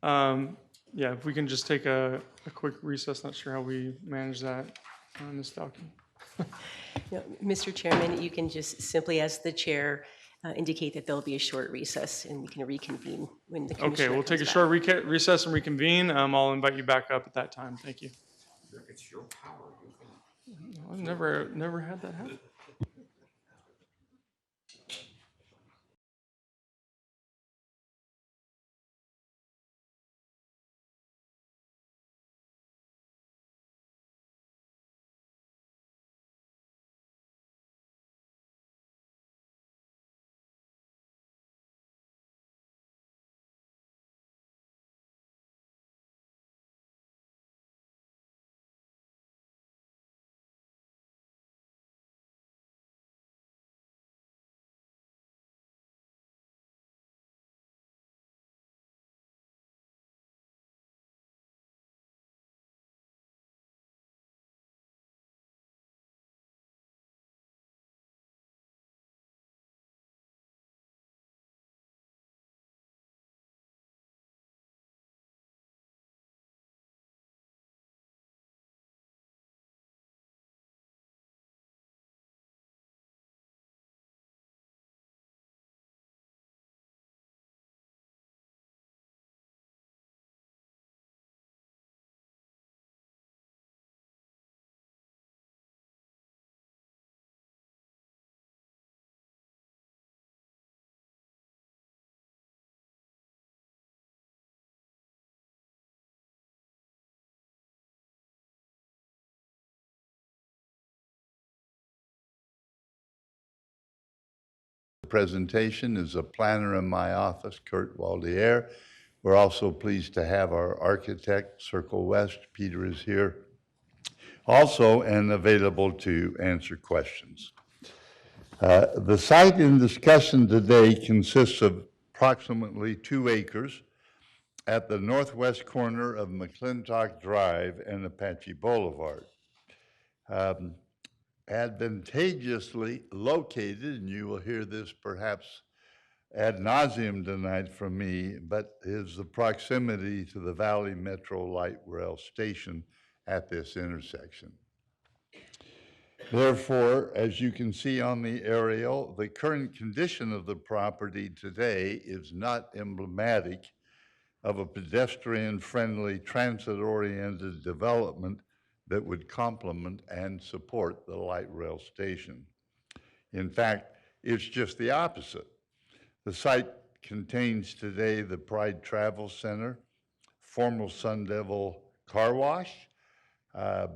at? Yeah, if we can just take a quick recess, not sure how we manage that on this document. No, Mr. Chairman, you can just simply, as the chair, indicate that there'll be a short recess and we can reconvene when the Okay, commissioner we'll take a comes short recess and reconvene. I'll invite you back up at that time. Thank you. It's your power. I've never had that happen. Presentation is a planner in my office, Kurt Waldier. We're also pleased to have our architect, Circle West. Peter is here also and available to answer questions. The site in discussion today consists of approximately 2 acres at the northwest corner of McClintock Drive and Apache Boulevard. Advantageously located, and you will hear this perhaps ad nauseum tonight from me, but is the proximity to the Valley Metro Light Rail Station at this intersection. Therefore, as you can see on the aerial, the current condition of the property today is not emblematic of a pedestrian-friendly, transit-oriented development that would complement and support the light rail station. In fact, it's just the opposite. The site contains today the Pride Travel Center, former Sun Devil Car Wash,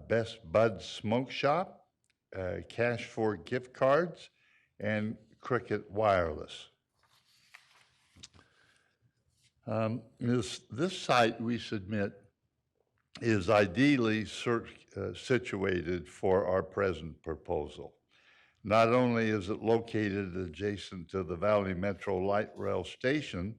Best Bud Smoke Shop, Cash for gift cards, and Cricket Wireless. This site, we submit, is ideally situated for our present proposal. Not only is it located adjacent to the Valley Metro Light Rail Station,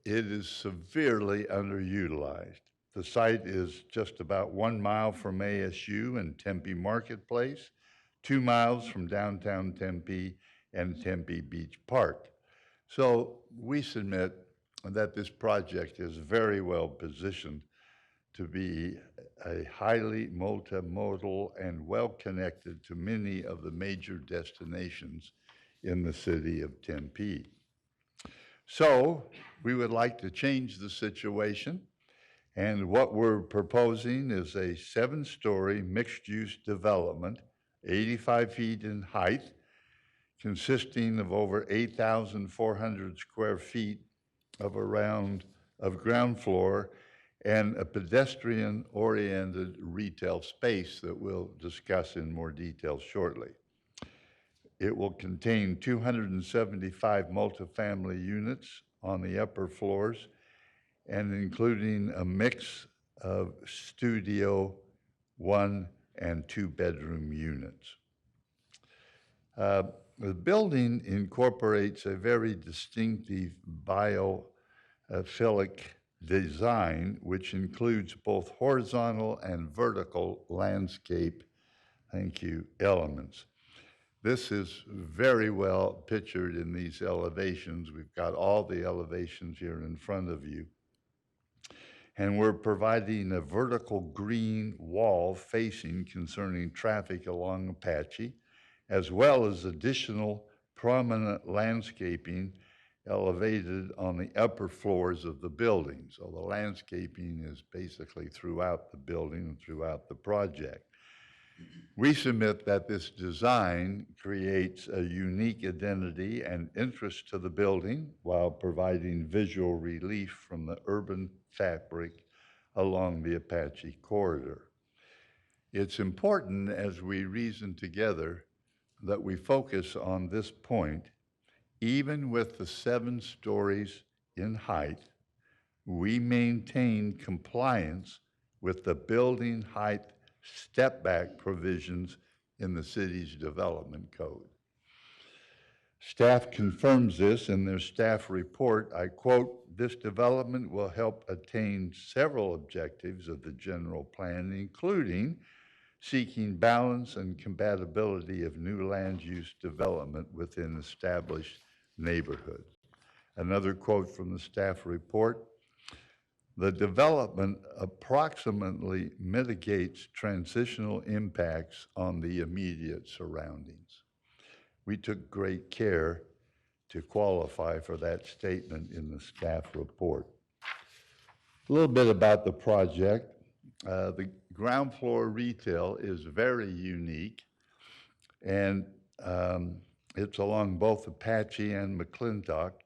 it is severely underutilized. The site is just about 1 mile from ASU and Tempe Marketplace, 2 miles from downtown Tempe and Tempe Beach Park. So we submit that this project is very well positioned to be a highly multimodal and well-connected to many of the major destinations in the city of Tempe. So we would like to change the situation, and what we're proposing is a 7-story mixed-use development, 85 feet in height, consisting of over 8,400 square feet of ground floor and a pedestrian-oriented retail space that we'll discuss in more detail shortly. It will contain 275 multifamily units on the upper floors, and including a mix of studio 1 and 2 bedroom units. The building incorporates a very distinctive biophilic design, which includes both horizontal and vertical landscape, thank you, elements. This is very well pictured in these elevations. We've got all the elevations here in front of you. And we're providing a vertical green wall facing concerning traffic along Apache, as well as additional prominent landscaping elevated on the upper floors of the building. So the landscaping is basically throughout the building and throughout the project. We submit that this design creates a unique identity and interest to the building while providing visual relief from the urban fabric along the Apache corridor. It's important as we reason together that we focus on this point. Even with the 7 stories in height, we maintain compliance with the building height step-back provisions in the city's development code. Staff confirms this in their staff report. I quote, "This development will help attain several objectives of the general plan, including seeking balance and compatibility of new land use development within established neighborhoods." Another quote from the staff report, "The development approximately mitigates transitional impacts on the immediate surroundings." We took great care to qualify for that statement in the staff report. A little bit about the project. The ground floor retail is very unique, and it's along both Apache and McClintock.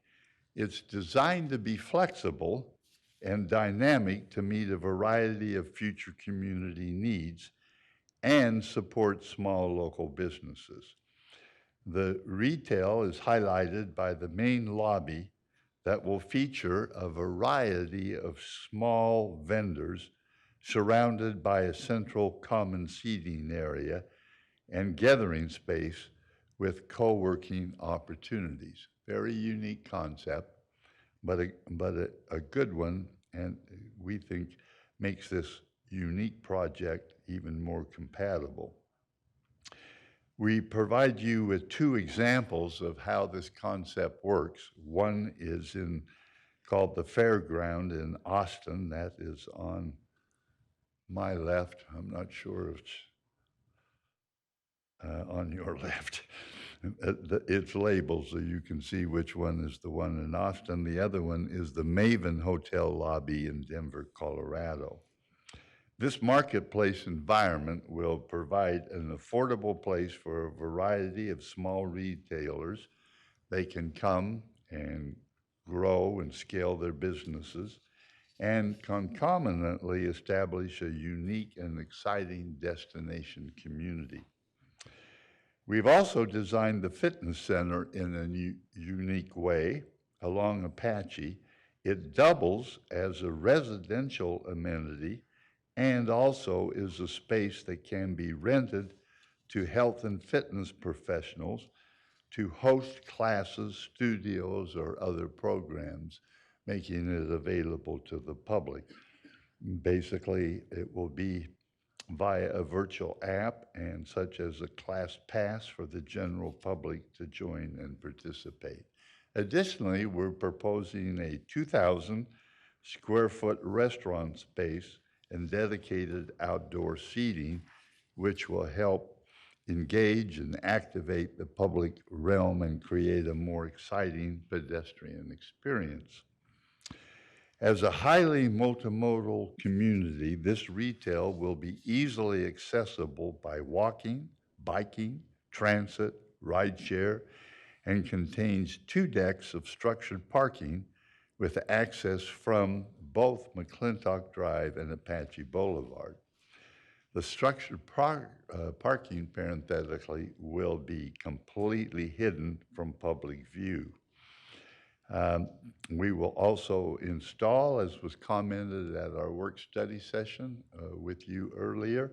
It's designed to be flexible and dynamic to meet a variety of future community needs and support small local businesses. The retail is highlighted by the main lobby that will feature a variety of small vendors surrounded by a central common seating area and gathering space with co-working opportunities. Very unique concept, but a good one, and we think makes this unique project even more compatible. We provide you with 2 examples of how this concept works. One is called the Fairground in Austin. That is on my left. I'm not sure if it's on your left. It's labeled so you can see which one is the one in Austin. The other one is the Maven Hotel lobby in Denver, Colorado. This marketplace environment will provide an affordable place for a variety of small retailers. They can come and grow and scale their businesses and concomitantly establish a unique and exciting destination community. We've also designed the fitness center in a unique way along Apache. It doubles as a residential amenity and also is a space that can be rented to health and fitness professionals to host classes, studios, or other programs, making it available to the public. Basically, it will be via a virtual app and such as a class pass for the general public to join and participate. Additionally, we're proposing a 2,000 square foot restaurant space and dedicated outdoor seating, which will help engage and activate the public realm and create a more exciting pedestrian experience. As a highly multimodal community, this retail will be easily accessible by walking, biking, transit, rideshare, and contains 2 decks of structured parking with access from both McClintock Drive and Apache Boulevard. The structured parking, parenthetically, will be completely hidden from public view. We will also install, as was commented at our work study session with you earlier,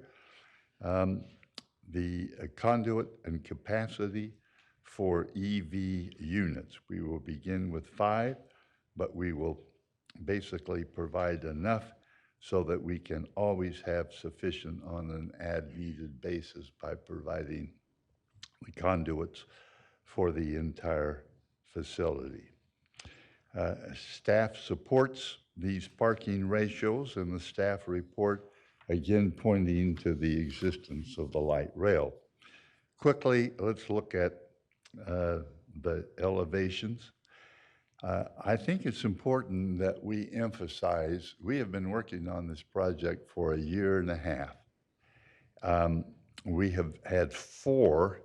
the conduit and capacity for EV units. We will begin with 5, but we will basically provide enough so that we can always have sufficient on an as-needed basis by providing the conduits for the entire facility. Staff supports these parking ratios, and the staff report again pointing to the existence of the light rail. Quickly, let's look at the elevations. I think it's important that we emphasize, we have been working on this project for a year and a half. We have had four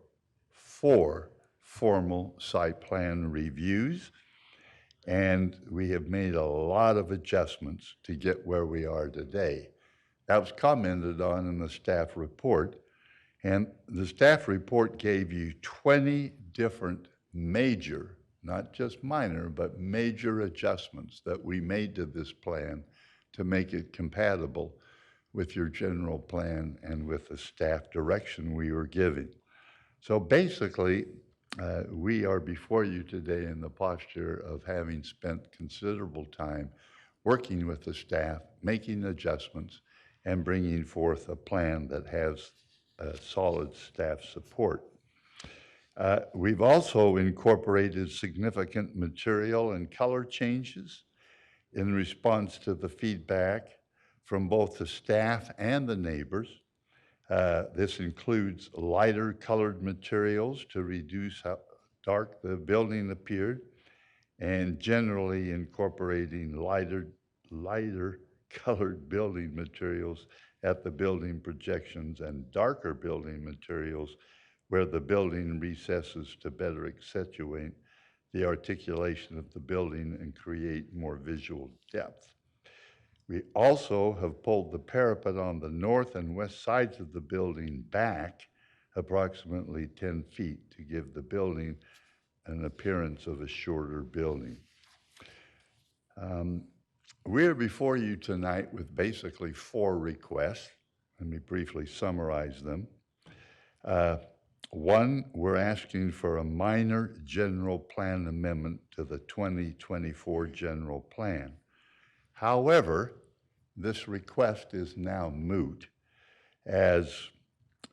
formal site plan reviews, and we have made a lot of adjustments to get where we are today. That was commented on in the staff report, and the staff report gave you 20 different major, not just minor, but major adjustments that we made to this plan to make it compatible with your general plan and with the staff direction we were giving. So basically, we are before you today in the posture of having spent considerable time working with the staff, making adjustments, and bringing forth a plan that has solid staff support. We've also incorporated significant material and color changes in response to the feedback from both the staff and the neighbors. This includes lighter colored materials to reduce how dark the building appeared, and generally incorporating lighter colored building materials at the building projections and darker building materials where the building recesses to better accentuate the articulation of the building and create more visual depth. We also have pulled the parapet on the north and west sides of the building back approximately 10 feet to give the building an appearance of a shorter building. We're before you tonight with basically 4 requests. Let me briefly summarize them. 1, we're asking for a minor general plan amendment to the 2024 general plan. However, this request is now moot, as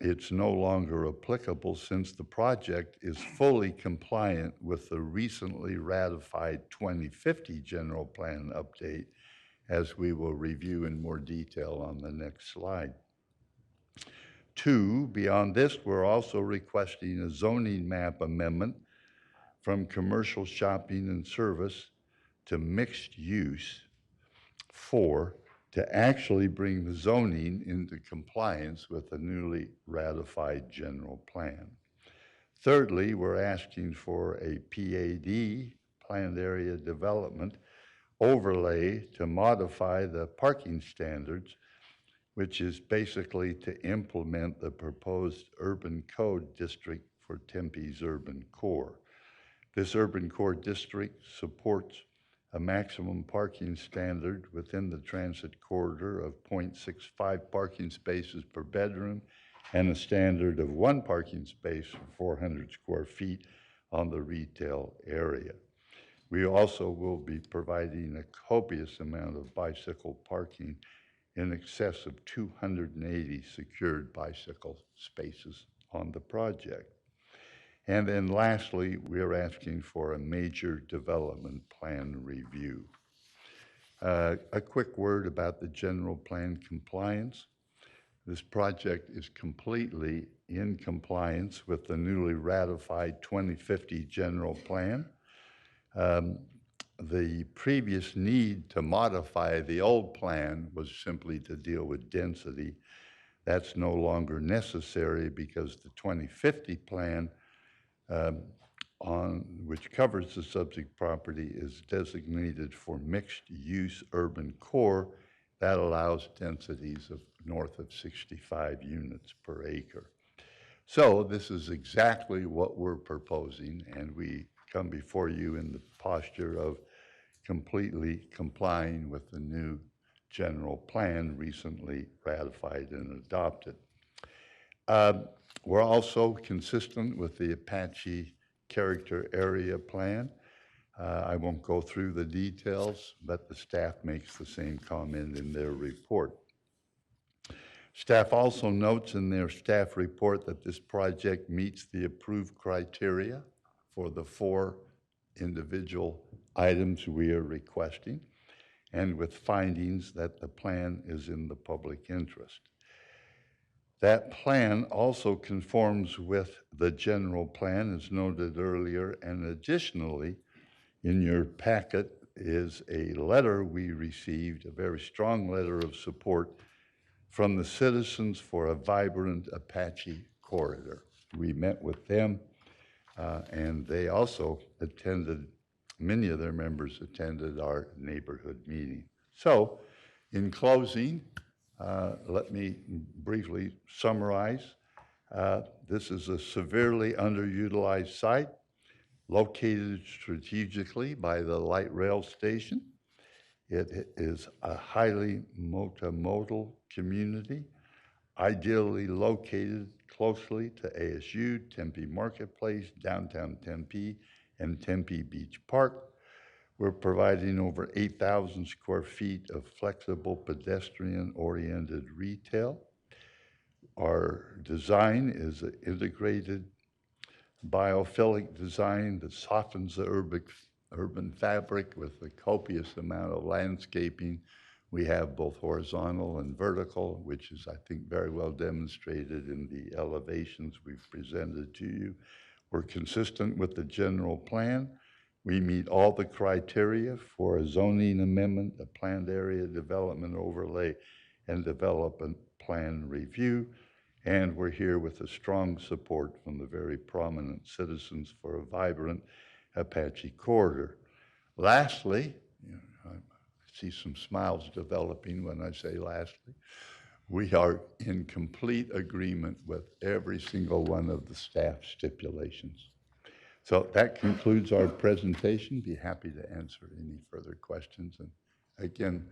it's no longer applicable since the project is fully compliant with the recently ratified 2050 general plan update, as we will review in more detail on the next slide. 2, beyond this, we're also requesting a zoning map amendment from commercial shopping and service to mixed use. 4, to actually bring the zoning into compliance with the newly ratified general plan. Thirdly, we're asking for a PAD, planned area development, overlay to modify the parking standards, which is basically to implement the proposed urban code district for Tempe's urban core. This urban core district supports a maximum parking standard within the transit corridor of 0.65 parking spaces per bedroom and a standard of 1 parking space for 400 square feet on the retail area. We also will be providing a copious amount of bicycle parking in excess of 280 secured bicycle spaces on the project. And then lastly, we're asking for a major development plan review. A quick word about the general plan compliance. This project is completely in compliance with the newly ratified 2050 general plan. The previous need to modify the old plan was simply to deal with density. That's no longer necessary because the 2050 plan which covers the subject property is designated for mixed use urban core that allows densities of north of 65 units per acre. So this is exactly what we're proposing, and we come before you in the posture of completely complying with the new general plan recently ratified and adopted. We're also consistent with the Apache character area plan. I won't go through the details, but the staff makes the same comment in their report. Staff also notes in their staff report that this project meets the approved criteria for the 4 individual items we are requesting, and with findings that the plan is in the public interest. That plan also conforms with the general plan, as noted earlier, and additionally, in your packet is a letter we received, a very strong letter of support from the Citizens for a Vibrant Apache Corridor. We met with them, and they also attended, many of their members attended our neighborhood meeting. So, in closing, let me briefly summarize. This is a severely underutilized site located strategically by the light rail station. It is a highly multimodal community, ideally located closely to ASU, Tempe Marketplace, downtown Tempe, and Tempe Beach Park. We're providing over 8,000 square feet of flexible pedestrian-oriented retail. Our design is an integrated biophilic design that softens the urban fabric with a copious amount of landscaping. We have both horizontal and vertical, which is, I think, very well demonstrated in the elevations we've presented to you. We're consistent with the general plan. We meet all the criteria for a zoning amendment, a planned area development overlay, and development plan review. And we're here with a strong support from the very prominent Citizens for a Vibrant Apache Corridor. Lastly, I see some smiles developing when I say lastly, we are in complete agreement with every single one of the staff stipulations. So that concludes our presentation. Be happy to answer any further questions. And again,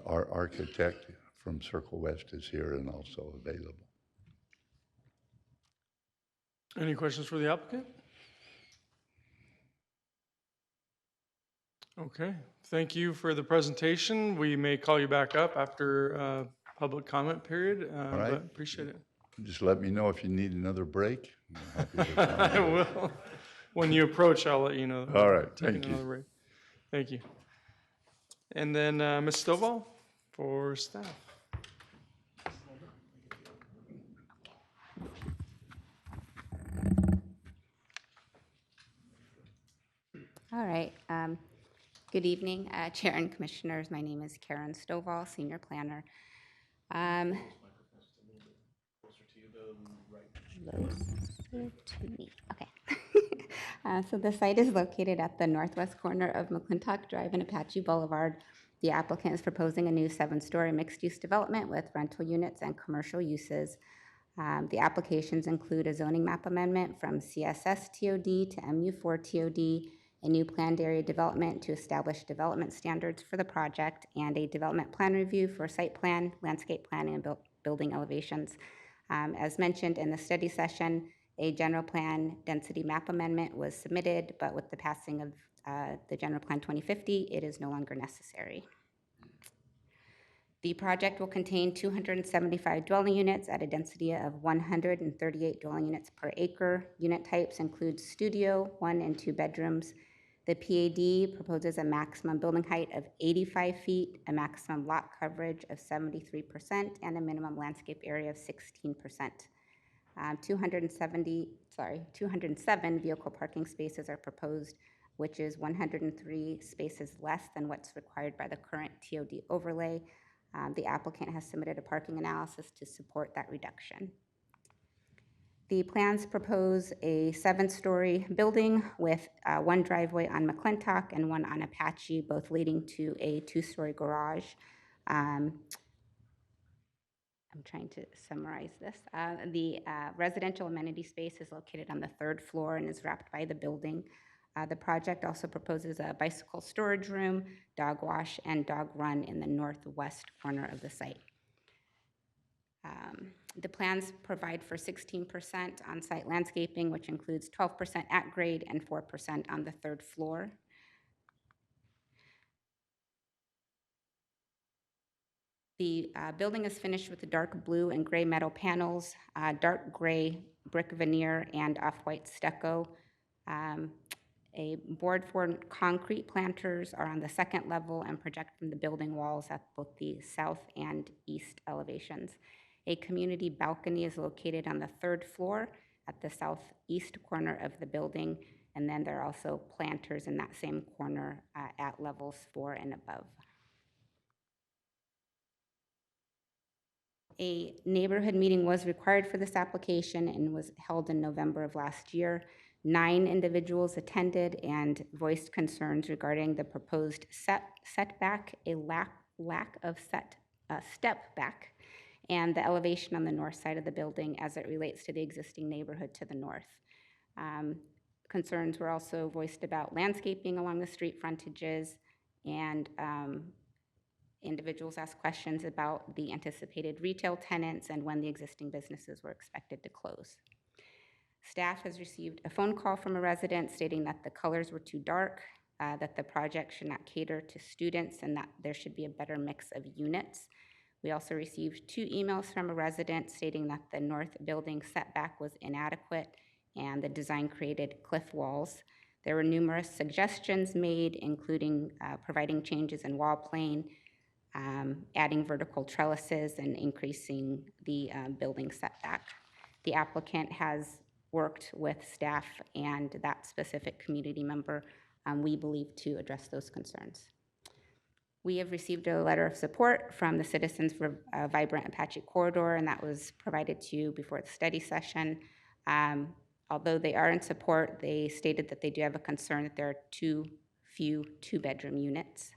our architect from Circle West is here and also available. Any questions for the applicant? Okay, thank you for the presentation. We may call you back up after public comment period, right. but appreciate it. Just let me know if you need another break. I'm happy to come. I will. When you approach, I'll let you know. All right, Taking thank you. another break. Thank you. And then Ms. Stovall for staff. All right. Good evening, Chair and Commissioners. My name is Karen Stovall, Senior Planner. Closer to me. Okay. So the site is located at the northwest corner of McClintock Drive and Apache Boulevard. The applicant is proposing a new 7-story mixed-use development with rental units and commercial uses. The applications include a zoning map amendment from CSS TOD to MU4 TOD, a new planned area development to establish development standards for the project, and a development plan review for site plan, landscape planning, and building elevations. As mentioned in the study session, a general plan density map amendment was submitted, but with the passing of the General Plan 2050, it is no longer necessary. The project will contain 275 dwelling units at a density of 138 dwelling units per acre. Unit types include studio, 1 and 2 bedrooms. The PAD proposes a maximum building height of 85 feet, a maximum lot coverage of 73%, and a minimum landscape area of 16%. 207 vehicle parking spaces are proposed, which is 103 spaces less than what's required by the current TOD overlay. The applicant has submitted a parking analysis to support that reduction. The plans propose a 7-story building with 1 driveway on McClintock and 1 on Apache, both leading to a 2-story garage. I'm trying to summarize this. The residential amenity space is located on the 3rd floor and is wrapped by the building. The project also proposes a bicycle storage room, dog wash, and dog run in the northwest corner of the site. The plans provide for 16% on-site landscaping, which includes 12% at grade and 4% on the third floor. The building is finished with the dark blue and gray metal panels, dark gray brick veneer, and off-white stucco. A board for concrete planters are on the second level and project from the building walls at both the south and east elevations. A community balcony is located on the third floor at the southeast corner of the building, and then there are also planters in that same corner at levels 4 and above. A neighborhood meeting was required for this application and was held in November of last year. 9 individuals attended and voiced concerns regarding the proposed setback, a lack of step back, and the elevation on the north side of the building as it relates to the existing neighborhood to the north. Concerns were also voiced about landscaping along the street frontages, and individuals asked questions about the anticipated retail tenants and when the existing businesses were expected to close. Staff has received a phone call from a resident stating that the colors were too dark, that the project should not cater to students, and that there should be a better mix of units. We also received 2 emails from a resident stating that the north building setback was inadequate and the design created cliff walls. There were numerous suggestions made, including providing changes in wall plane, adding vertical trellises, and increasing the building setback. The applicant has worked with staff and that specific community member, we believe, to address those concerns. We have received a letter of support from the Citizens for a Vibrant Apache Corridor, and that was provided to you before the study session. Although they are in support, they stated that they do have a concern that there are too few 2-bedroom units.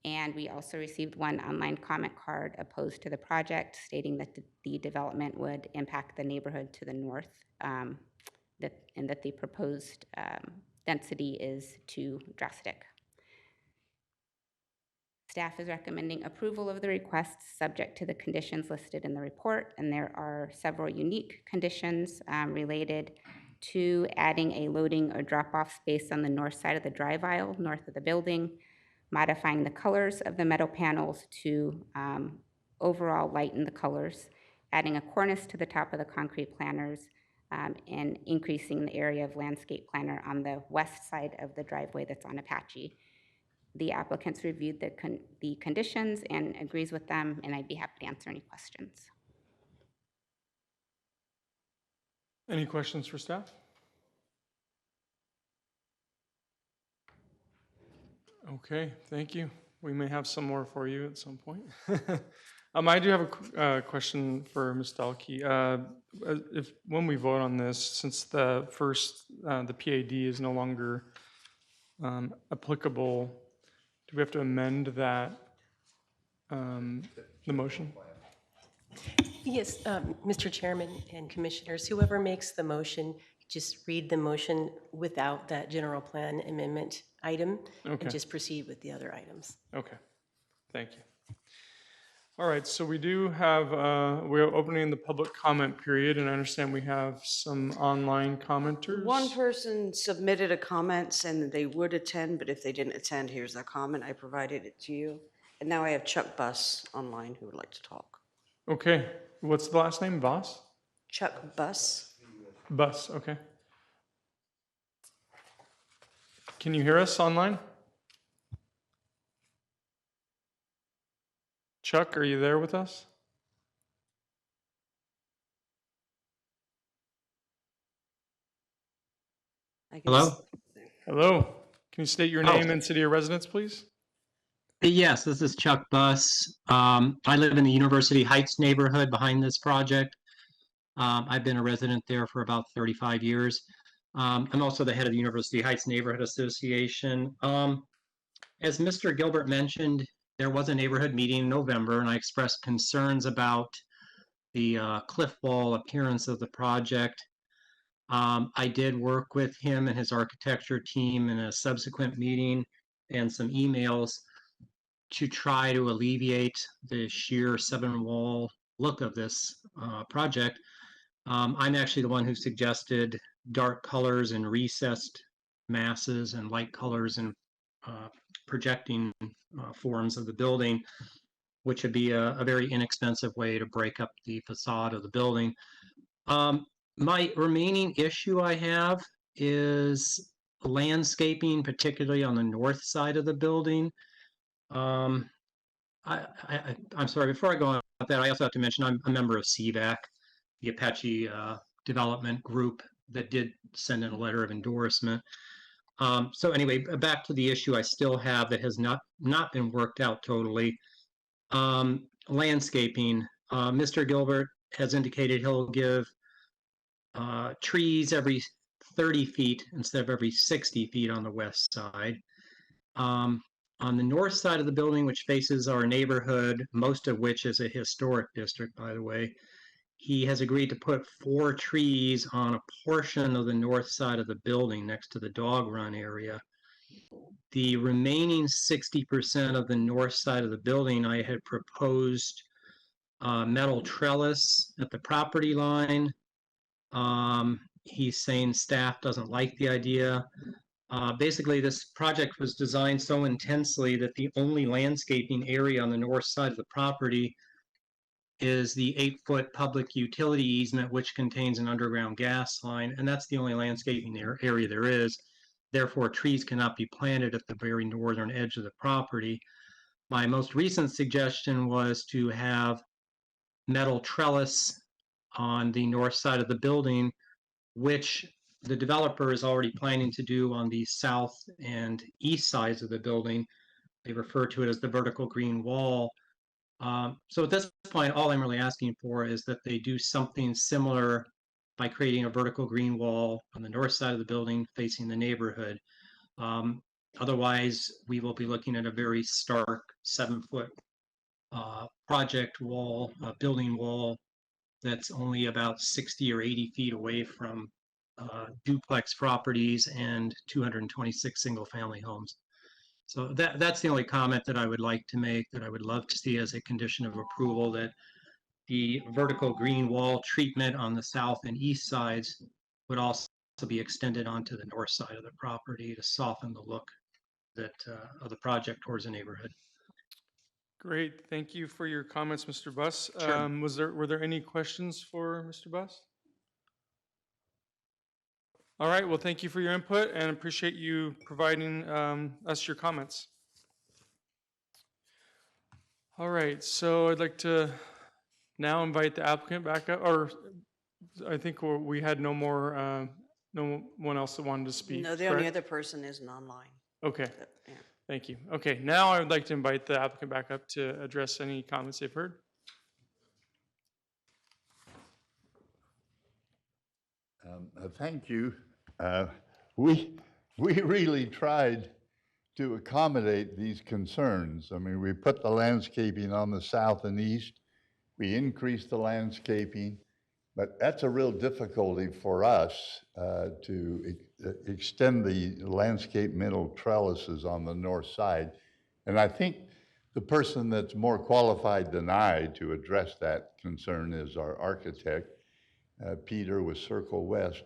And we also received 1 online comment card opposed to the project, stating that the development would impact the neighborhood to the north, and that the proposed density is too drastic. Staff is recommending approval of the requests subject to the conditions listed in the report, and there are several unique conditions related to adding a loading or drop-off space on the north side of the drive aisle, north of the building, modifying the colors of the metal panels to overall lighten the colors, adding a cornice to the top of the concrete planters, and increasing the area of landscape planter on the west side of the driveway that's on Apache. The applicants reviewed the conditions and agrees with them, and I'd be happy to answer any questions. Any questions for staff? Okay, thank you. We may have some more for you at some point. I do have a question for Ms. Dalkey. When we vote on this, since the PAD is no longer applicable, do we have to amend that, the motion? Yes, Mr. Chairman and Commissioners, whoever makes the motion, just read the motion without that general plan amendment item, Okay. and just proceed with the other items. Okay, thank you. All right, so we do have, we're opening the public comment period, and I understand we have some online commenters. One person submitted a comment saying that they would attend, but if they didn't attend, here's their comment. I provided it to you. And now I have Chuck Buss online who would like to talk. Okay, what's the last name, Voss? Chuck Buss. Buss, okay. Can you hear us online? Chuck, are you there with us? Hello? Hello. Can you state your name and city of residence, please? Yes, this is Chuck Buss. I live in the University Heights neighborhood behind this project. I've been a resident there for about 35 years. I'm also the head of the University Heights Neighborhood Association. As Mr. Gilbert mentioned, there was a neighborhood meeting in November, and I expressed concerns about the cliff wall appearance of the project. I did work with him and his architecture team in a subsequent meeting and some emails to try to alleviate the sheer 7-wall look of this project. I'm actually the one who suggested dark colors and recessed masses and light colors and projecting forms of the building, which would be a very inexpensive way to break up the facade of the building. My remaining issue I have is landscaping, particularly on the north side of the building. I'm sorry, before I go on with that, I also have to mention I'm a member of CVAC, the Apache Development Group that did send in a letter of endorsement. So anyway, back to the issue I still have that has not been worked out totally. Landscaping. Mr. Gilbert has indicated he'll give trees every 30 feet instead of every 60 feet on the west side. On the north side of the building, which faces our neighborhood, most of which is a historic district, by the way, he has agreed to put 4 trees on a portion of the north side of the building next to the dog run area. The remaining 60% of the north side of the building, I had proposed metal trellis at the property line. He's saying staff doesn't like the idea. Basically, this project was designed so intensely that the only landscaping area on the north side of the property is the 8-foot public utility easement, which contains an underground gas line, and that's the only landscaping area there is. Therefore, trees cannot be planted at the very northern edge of the property. My most recent suggestion was to have metal trellis on the north side of the building, which the developer is already planning to do on the south and east sides of the building. They refer to it as the vertical green wall. So at this point, all I'm really asking for is that they do something similar by creating a vertical green wall on the north side of the building facing the neighborhood. Otherwise, we will be looking at a very stark 7-foot project wall, building wall that's only about 60 or 80 feet away from duplex properties and 226 single-family homes. So that's the only comment that I would like to make, that I would love to see as a condition of approval, that the vertical green wall treatment on the south and east sides would also be extended onto the north side of the property to soften the look that of the project towards the neighborhood. Great, thank you for your comments, Mr. Buss. Sure. Were there any questions for Mr. Buss? All right, well, thank you for your input and appreciate you providing us your comments. All right, so I'd like to now invite the applicant back up, or I think we had no one else that wanted to speak. No, the only other person isn't online. Okay, Yeah. thank you. Okay, now I would like to invite the applicant back up to address any comments they've heard. Thank you. We really tried to accommodate these concerns. I mean, we put the landscaping on the south and east. We increased the landscaping, but that's a real difficulty for us to extend the landscape metal trellises on the north side. And I think the person that's more qualified than I to address that concern is our architect, Peter with Circle West.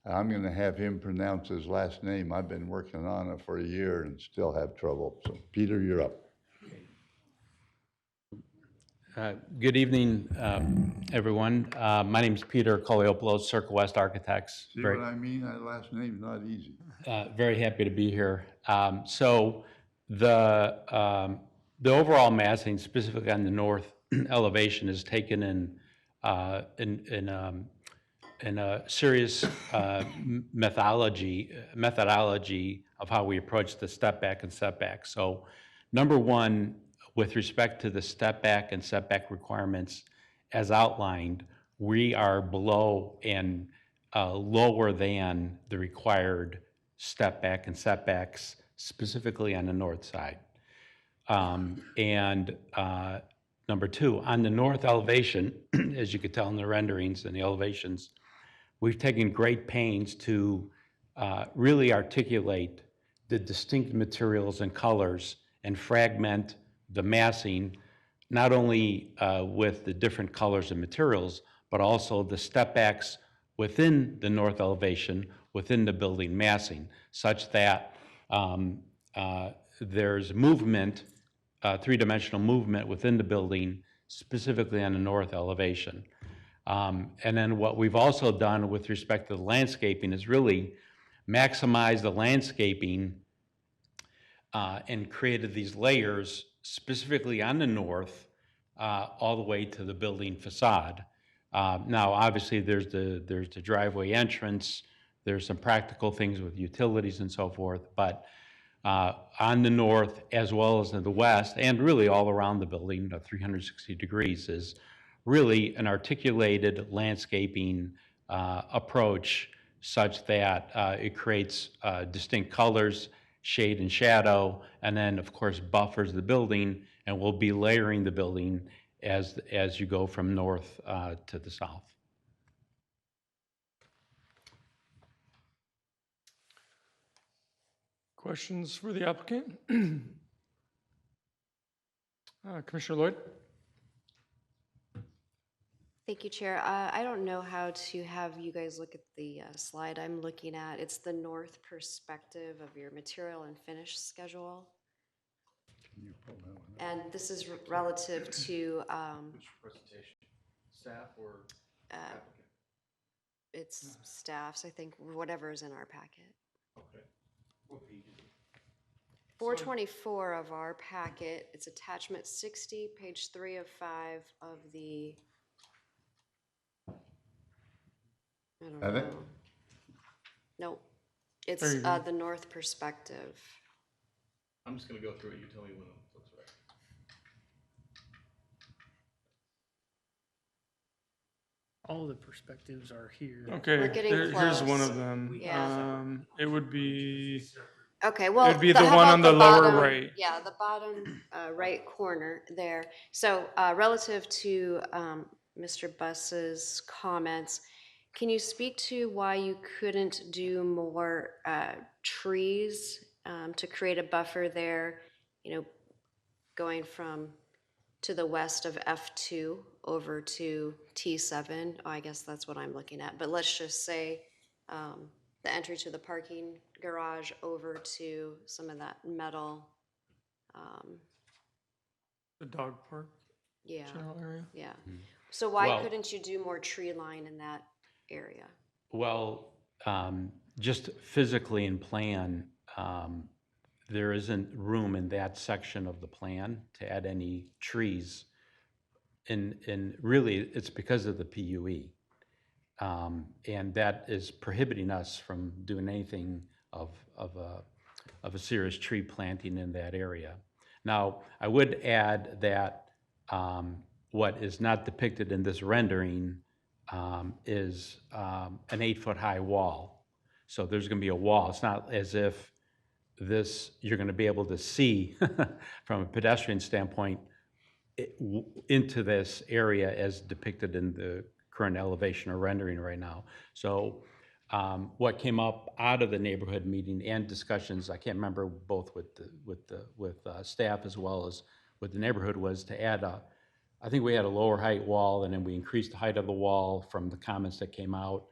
I'm going to have him pronounce his last name. I've been working on it for a year and still have trouble. So, Peter, you're up. Good evening, everyone. My name is Peter Koliopoulos, Circle West Architects. See what I mean? That last name's not easy. Very happy to be here. So the overall massing, specifically on the north elevation, is taken in a serious methodology of how we approach the step back and setback. So, number one, with respect to the step back and setback requirements as outlined, we are below and lower than the required step back and setbacks, specifically on the north side. Number two, on the north elevation, as you could tell in the renderings and the elevations, we've taken great pains to really articulate the distinct materials and colors and fragment the massing, not only with the different colors and materials, but also the step backs within the north elevation, within the building massing, such that there's movement, three-dimensional movement within the building, specifically on the north elevation. And then what we've also done with respect to the landscaping is really maximize the landscaping and created these layers specifically on the north all the way to the building facade. Now, obviously, there's the driveway entrance, there's some practical things with utilities and so forth, but on the north as well as in the west, and really all around the building, 360 degrees, is really an articulated landscaping approach such that it creates distinct colors, shade and shadow, and then, of course, buffers the building, and we'll be layering the building as you go from north to the south. Questions for the applicant? Commissioner Lloyd? Thank you, Chair. I don't know how to have you guys look at the slide I'm looking at. It's the north perspective of your material and finish schedule. And this is relative to, Which presentation? Staff or applicant? it's staff's, I think, whatever is in our packet. Okay. What page is it? 424 of our packet, it's attachment 60, page 3 of 5 of the, I don't Have know. it? Nope. There It's you go. the north perspective. I'm just gonna go through it, you tell me when it looks right. All the perspectives are here. Okay, We're getting here's one close. of them. Yeah. It would be, Okay, well. It'd be the how one about on the lower bottom- right. Yeah, the bottom right corner there. So relative to Mr. Buss's comments, can you speak to why you couldn't do more trees to create a buffer there, you know, going from to the west of F2 over to T7? Oh, I guess that's what I'm looking at. But let's just say the entry to the parking garage over to some of that metal, the dog park yeah, general area. yeah. So why Well- couldn't you do more tree line in that area? Well, just physically in plan, there isn't room in that section of the plan to add any trees. And really, it's because of the PUE. And that is prohibiting us from doing anything of a serious tree planting in that area. Now, I would add that what is not depicted in this rendering is an 8-foot-high wall. So there's going to be a wall. It's not as if you're going to be able to see from a pedestrian standpoint into this area as depicted in the current elevation or rendering right now. So what came up out of the neighborhood meeting and discussions, I can't remember, both with staff as well as with the neighborhood, was to add I think we had a lower height wall, and then we increased the height of the wall from the comments that came out.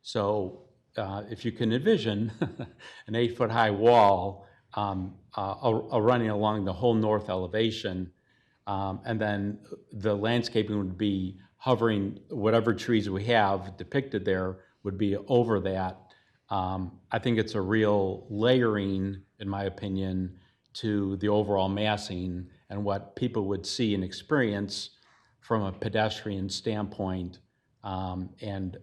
So if you can envision an 8-foot-high wall running along the whole north elevation, and then the landscaping would be hovering, whatever trees we have depicted there would be over that. I think it's a real layering, in my opinion, to the overall massing and what people would see and experience from a pedestrian standpoint, and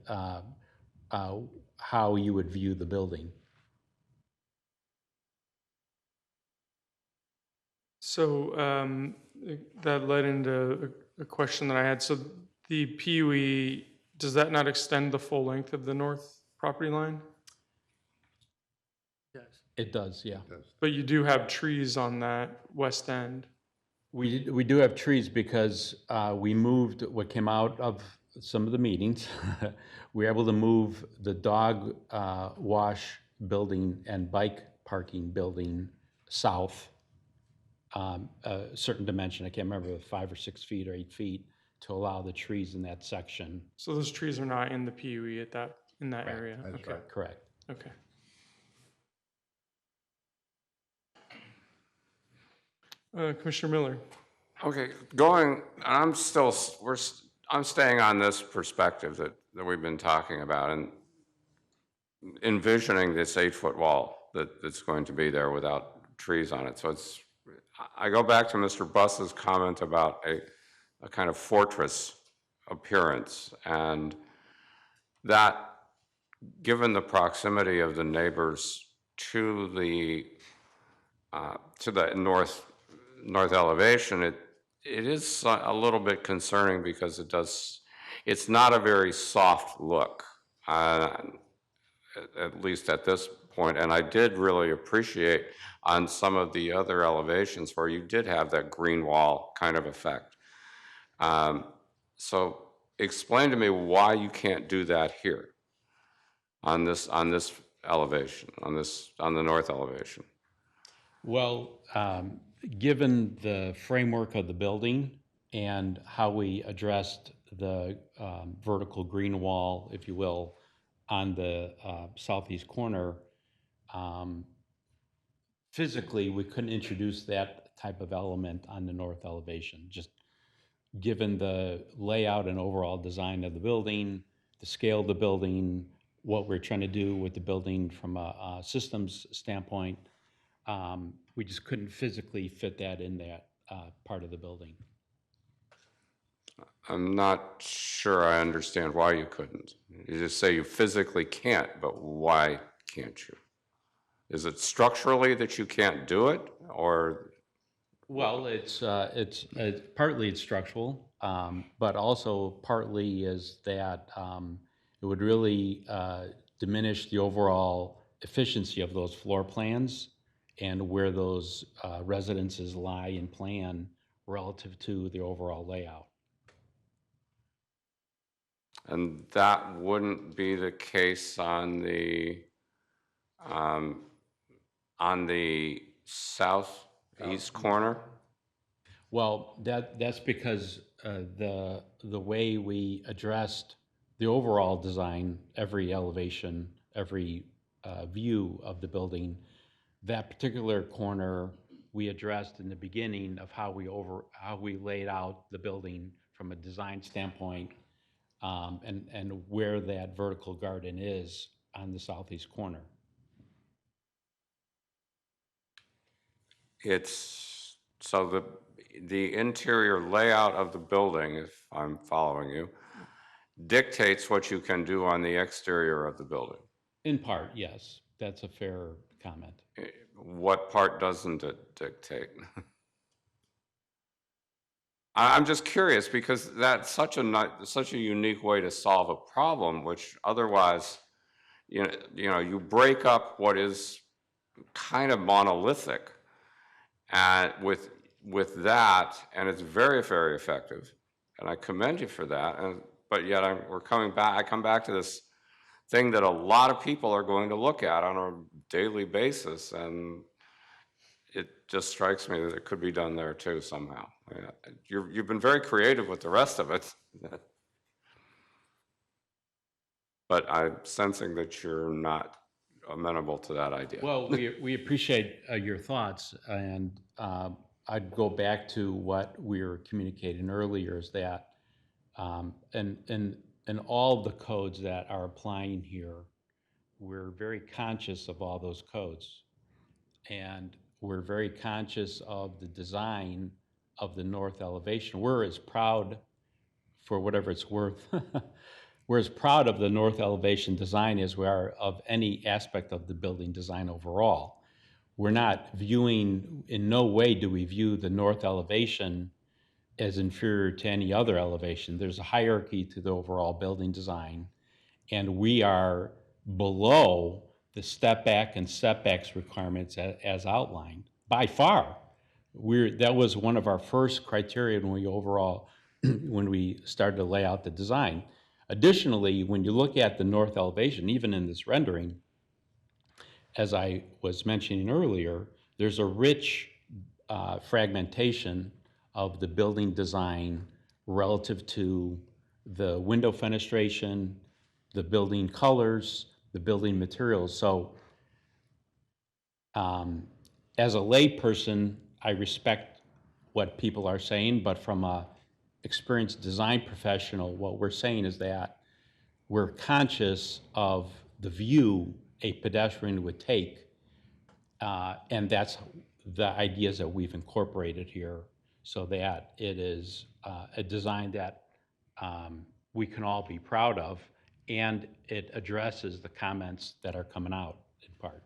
how you would view the building. So that led into a question that I had. So the PUE, does that not extend the full length of the north property line? Yes. It does, yeah. But you do have trees on that west end. We do have trees because we moved what came out of some of the meetings. We were able to move the dog wash building and bike parking building south a certain dimension, I can't remember, 5 or 6 feet or 8 feet, to allow the trees in that section. So those trees are not in the PUE in that area? That's Okay. right. Correct. Okay. Commissioner Miller. Okay, I'm staying on this perspective that we've been talking about and envisioning this 8-foot wall that's going to be there without trees on it. So I go back to Mr. Buss's comment about a kind of fortress appearance, and that, given the proximity of the neighbors to the north elevation, it is a little bit concerning because it's not a very soft look, at least at this point. And I did really appreciate on some of the other elevations where you did have that green wall kind of effect. So explain to me why you can't do that here on this elevation, on the north elevation. Well, given the framework of the building and how we addressed the vertical green wall, if you will, on the southeast corner, physically, we couldn't introduce that type of element on the north elevation, just given the layout and overall design of the building, the scale of the building, what we're trying to do with the building from a systems standpoint. We just couldn't physically fit that in that part of the building. I'm not sure I understand why you couldn't. You just say you physically can't, but why can't you? Is it structurally that you can't do it, or? Well, it's partly it's structural, but also partly is that it would really diminish the overall efficiency of those floor plans and where those residences lie in plan relative to the overall layout. And that wouldn't be the case on the southeast corner? Well, that's because the way we addressed the overall design, every elevation, every view of the building, that particular corner we addressed in the beginning of how we laid out the building from a design standpoint, and where that vertical garden is on the southeast corner. So the interior layout of the building, if I'm following you, dictates what you can do on the exterior of the building. In part, yes, that's a fair comment. What part doesn't it dictate? I'm just curious because that's such a unique way to solve a problem, which otherwise, you break up what is kind of monolithic, and with that, and it's very, very effective, and I commend you for that. But yet I come back to this thing that a lot of people are going to look at on a daily basis, and it just strikes me that it could be done there too somehow. Yeah. You've been very creative with the rest of it, but I'm sensing that you're not amenable to that idea. Well, we appreciate your thoughts, and I'd go back to what we were communicating earlier, is that and all the codes that are applying here, we're very conscious of all those codes, and we're very conscious of the design of the north elevation. We're as proud, for whatever it's worth, we're as proud of the north elevation design as we are of any aspect of the building design overall. We're not viewing, in no way do we view the north elevation as inferior to any other elevation. There's a hierarchy to the overall building design, and we are below the step back and setbacks requirements as outlined by far. That was one of our first criteria when we started to lay out the design. Additionally, when you look at the north elevation, even in this rendering, as I was mentioning earlier, there's a rich fragmentation of the building design relative to the window fenestration, the building colors, the building materials. So as a layperson, I respect what people are saying, but from a experienced design professional, what we're saying is that we're conscious of the view a pedestrian would take, and that's the ideas that we've incorporated here, so that it is a design that we can all be proud of, and it addresses the comments that are coming out in part.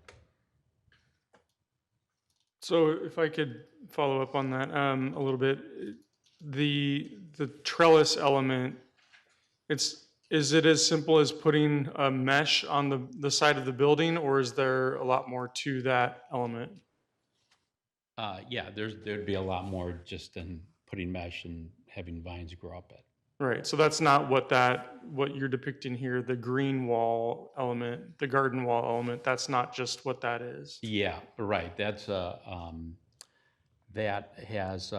So if I could follow up on that a little bit, the trellis element, is it as simple as putting a mesh on the side of the building, or is there a lot more to that element? Yeah, there'd be a lot more just than putting mesh and having vines grow up it. Right, so that's not what you're depicting here, the green wall element, the garden wall element, that's not just what that is. Yeah, right. That's that has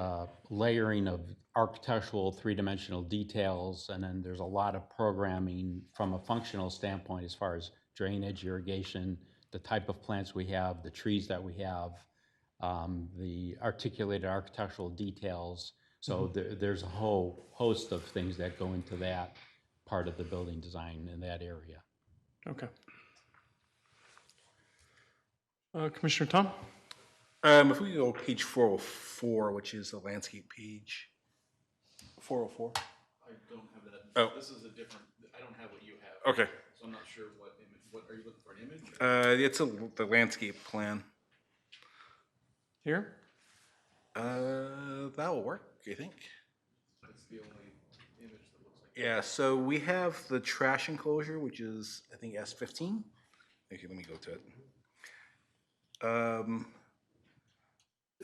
layering of architectural three-dimensional details, and then there's a lot of programming from a functional standpoint as far as drainage, irrigation, the type of plants we have, the trees that we have, the articulated architectural details. So there's a whole host of things that go into that part of the building design in that area. Okay. Commissioner Tom? If we go page 404, which is the landscape page. 404. I don't have that. Oh. This is a different, I don't have what you have. Okay. So I'm not sure what image, what, are you looking for an image? It's the landscape plan. Here? That will work, I think. That's the only image that looks like. Yeah, so we have the trash enclosure, which is, I think, S15. Okay, let me go to it.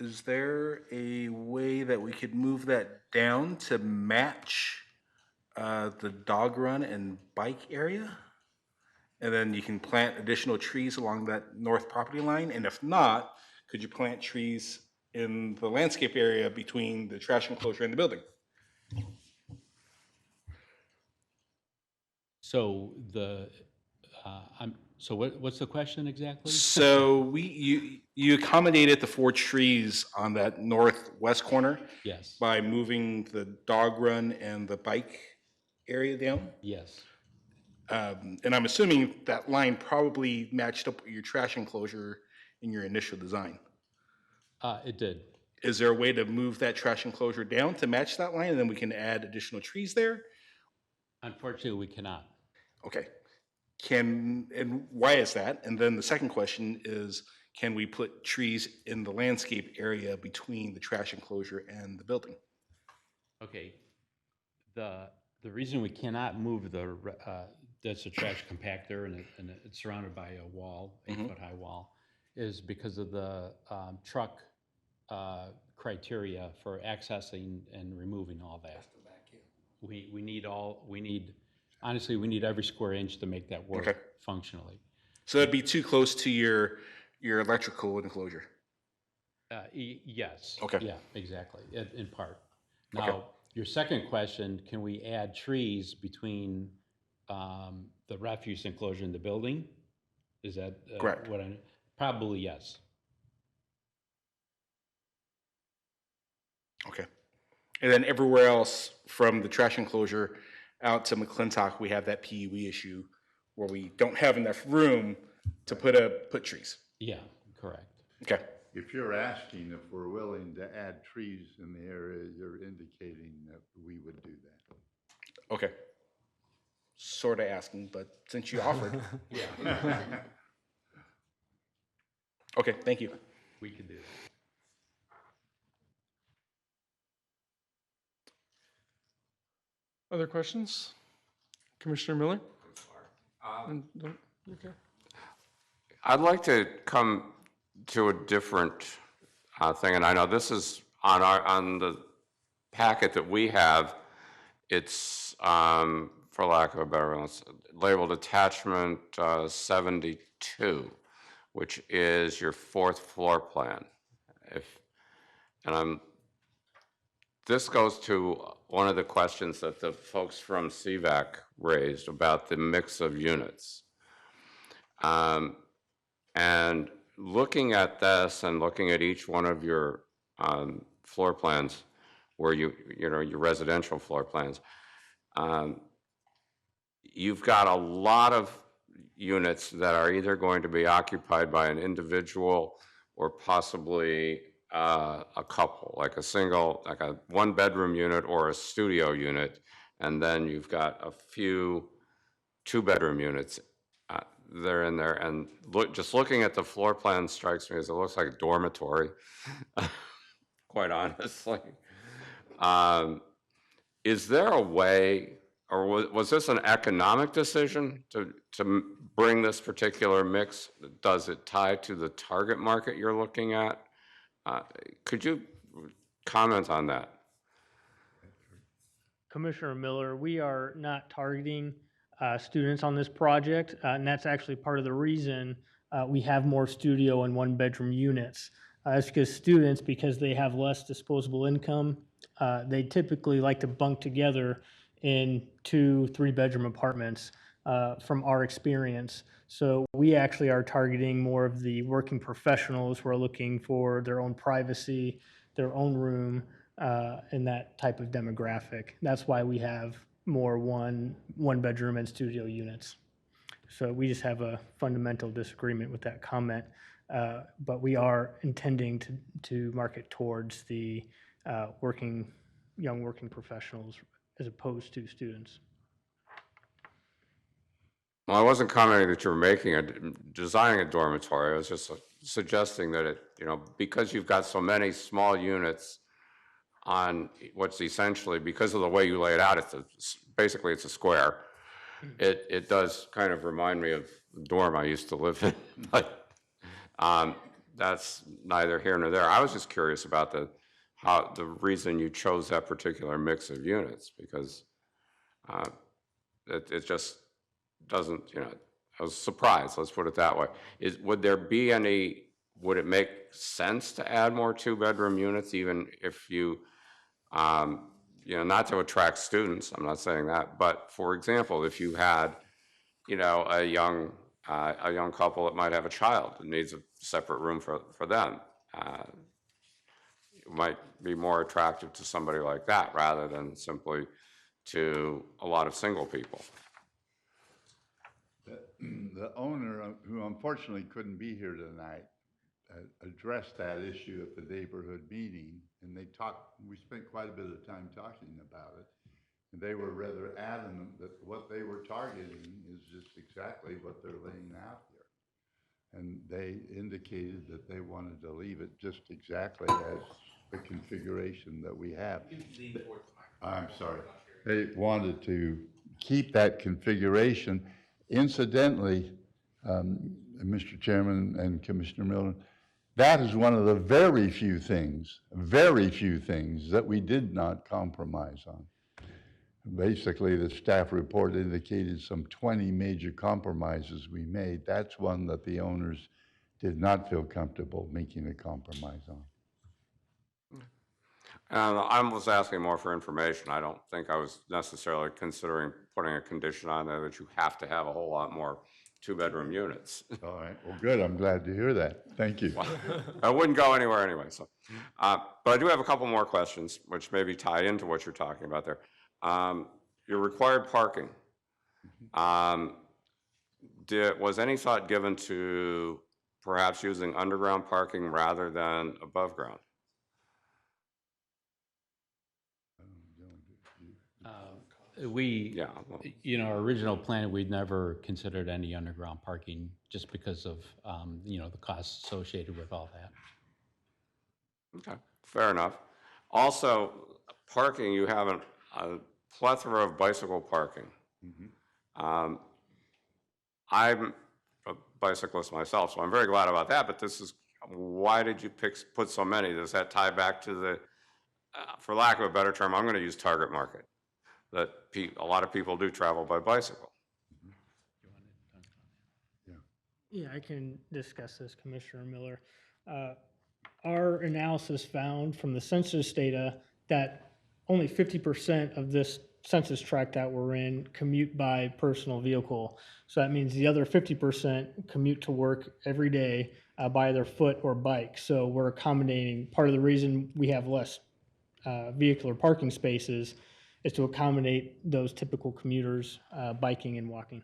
Is there a way that we could move that down to match the dog run and bike area? And then you can plant additional trees along that north property line? And if not, could you plant trees in the landscape area between the trash enclosure and the building? So so what's the question exactly? So you accommodated the 4 trees on that northwest corner? Yes. By moving the dog run and the bike area down? Yes. And I'm assuming that line probably matched up with your trash enclosure in your initial design. It did. Is there a way to move that trash enclosure down to match that line, and then we can add additional trees there? Unfortunately, we cannot. Okay. And why is that? And then the second question is, can we put trees in the landscape area between the trash enclosure and the building? Okay. The reason we cannot move that's a trash compactor, and it's surrounded by a wall, 8-foot-high wall, is because of the truck criteria for accessing and removing all that. We need honestly, we need every square inch to make that work functionally. So it'd be too close to your electrical enclosure? Yes. Okay. Yeah, exactly, in part. Now, your second question, can we add trees between the refuse enclosure and the building? Is that correct? Probably yes. Okay. And then everywhere else from the trash enclosure out to McClintock, we have that PUE issue where we don't have enough room to put trees. Yeah, correct. Okay. If you're asking if we're willing to add trees in the area, you're indicating that we would do that. Okay. Sort of asking, but since you offered. Yeah. Okay, thank you. We can do that. Other questions? Commissioner Miller? Okay. I'd like to come to a different thing, and I know this is on the packet that we have. It's for lack of a better one, it's labeled attachment 72, which is your 4th floor plan. and this goes to one of the questions that the folks from CVAC raised about the mix of units. And looking at this and looking at each one of your floor plans, where your residential floor plans, you've got a lot of units that are either going to be occupied by an individual or possibly a couple, like a one-bedroom unit or a studio unit, and then you've got a few two-bedroom units they're in there. And just looking at the floor plan strikes me as it looks like a dormitory, quite honestly. Is there a way, or was this an economic decision to bring this particular mix? Does it tie to the target market you're looking at? Could you comment on that? Commissioner Miller, we are not targeting students on this project, and that's actually part of the reason we have more studio and one-bedroom units. It's because students, because they have less disposable income, they typically like to bunk together in 2-3-bedroom apartments from our experience. So we actually are targeting more of the working professionals who are looking for their own privacy, their own room, and that type of demographic. That's why we have more one-bedroom and studio units. So we just have a fundamental disagreement with that comment, but we are intending to market towards the young working professionals as opposed to students. Well, I wasn't commenting that you're designing a dormitory. I was just suggesting that because you've got so many small units on what's essentially, because of the way you lay it out, basically it's a square. It does kind of remind me of the dorm I used to live in, but that's neither here nor there. I was just curious about the reason you chose that particular mix of units, because it just doesn't, I was surprised, let's put it that way. Would it make sense to add more two-bedroom units, even if you, not to attract students, I'm not saying that, but for example, if you had, a young couple that might have a child that needs a separate room for them, it might be more attractive to somebody like that rather than simply to a lot of single people. The owner, who unfortunately couldn't be here tonight, addressed that issue at the neighborhood meeting, and we spent quite a bit of time talking about it, and they were rather adamant that what they were targeting is just exactly what they're laying out here. And they indicated that they wanted to leave it just exactly as the configuration that we have. I'm sorry. They wanted to keep that configuration. Incidentally, Mr. Chairman and Commissioner Miller, that is one of the very few things that we did not compromise on. Basically, the staff report indicated some 20 major compromises we made. That's one that the owners did not feel comfortable making a compromise on. I was asking more for information. I don't think I was necessarily considering putting a condition on there that you have to have a whole lot more two-bedroom units. All right, well, good, I'm glad to hear that. Thank you. I wouldn't go anywhere anyway, so. But I do have a couple more questions, which maybe tie into what you're talking about there. Your required parking. Was any thought given to perhaps using underground parking rather than above ground? Our original plan, we'd never considered any underground parking just because of, the costs associated with all that. Okay, fair enough. Also, parking, you have a plethora of bicycle parking. I'm a bicyclist myself, so I'm very glad about that, but why did you put so many? Does that tie back to the, for lack of a better term, I'm going to use target market, that a lot of people do travel by bicycle? Yeah, I can discuss this, Commissioner Miller. our analysis found from the census data that only 50% of this census tract that we're in commute by personal vehicle. So that means the other 50% commute to work every day by their foot or bike. So we're accommodating, part of the reason we have less vehicular parking spaces is to accommodate those typical commuters biking and walking.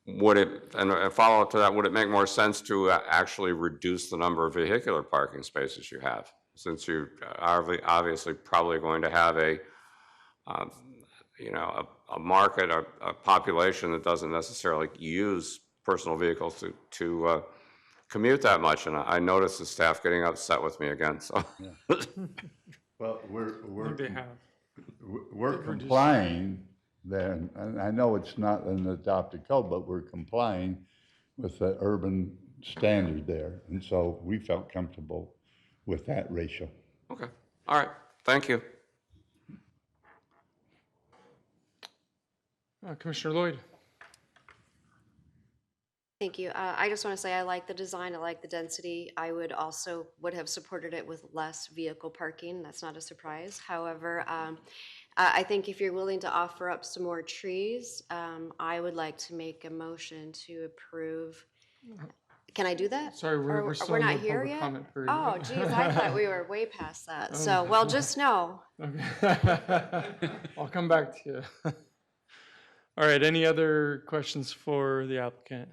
Would it, and a follow-up to that, would it make more sense to actually reduce the number of vehicular parking spaces you have? Since you are obviously probably going to have a market, a population that doesn't necessarily use personal vehicles to commute that much. And I noticed the staff getting upset with me again, so. Well, They have. we're complying then, and I know it's not an adopted code, but we're complying with the urban standard there. And so we felt comfortable with that ratio. Okay, all right, thank you. Commissioner Lloyd. Thank you. I just want to say I like the design. I like the density. I would have supported it with less vehicle parking. That's not a surprise. However, I think if you're willing to offer up some more trees, I would like to make a motion to approve. Can I do that? Sorry, we're still we're in not the here public yet? comment period. Oh, geez, I thought we were way past that. So, well, just know. Okay. I'll come back to you. All right, any other questions for the applicant?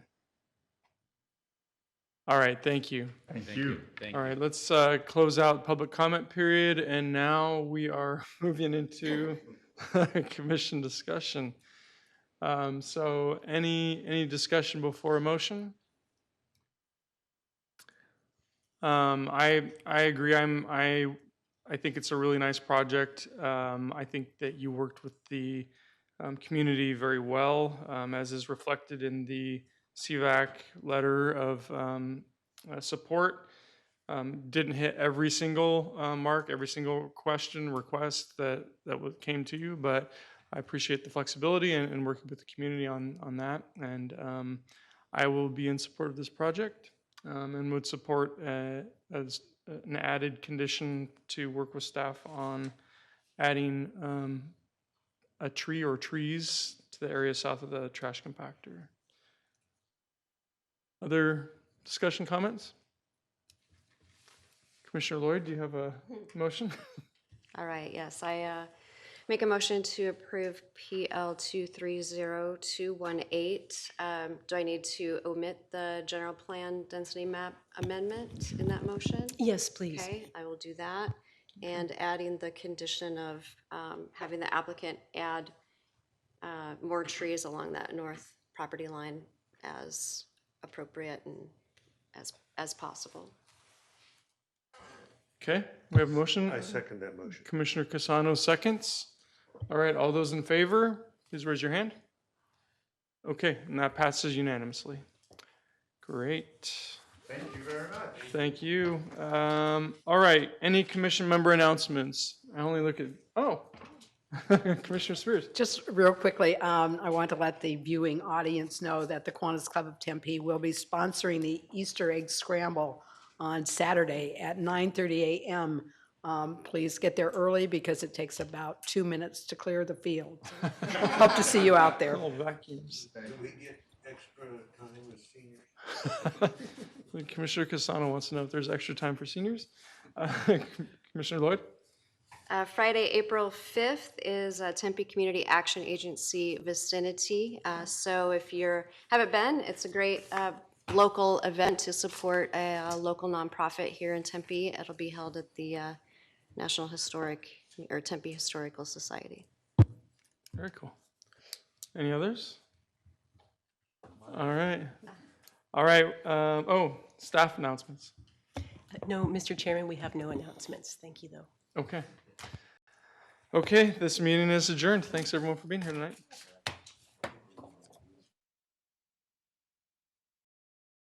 All right, thank you. Thank you. All right, let's close out public comment period, and now we are moving into commission discussion. So any discussion before a motion? I agree. I think it's a really nice project. I think that you worked with the community very well, as is reflected in the CVAC letter of support. Didn't hit every single mark, every single request that came to you, but I appreciate the flexibility and working with the community on that. And I will be in support of this project and would support as an added condition to work with staff on adding a tree or trees to the area south of the trash compactor. Other discussion, comments? Commissioner Lloyd, do you have a motion? All right, yes, I make a motion to approve PL 230218. Do I need to omit the general plan density map amendment in that motion? Yes, please. Okay, I will do that. And adding the condition of having the applicant add more trees along that north property line as appropriate and as possible. Okay, we have a motion. I second that motion. Commissioner Casano seconds. All right, all those in favor, please raise your hand. Okay, and that passes unanimously. Great. Thank you very much. Thank you. All right, any commission member announcements? I only look at, Commissioner Spears. Just real quickly, I want to let the viewing audience know that the Kiwanis Club of Tempe will be sponsoring the Easter egg scramble on Saturday at 9:30 a.m. Please get there early because it takes about 2 minutes to clear the field. Hope to see you out there. All vacuums. Do we get extra time with seniors? Commissioner Casano wants to know if there's extra time for seniors. Commissioner Lloyd? Friday, April 5th is Tempe Community Action Agency Vicinity. So if you haven't been, it's a great local event to support a local nonprofit here in Tempe. It'll be held at the National Historic or Tempe Historical Society. Very cool. Any others? All right. All right. Staff announcements. No, Mr. Chairman, we have no announcements. Thank you, though. Okay. Okay, this meeting is adjourned. Thanks everyone for being here tonight.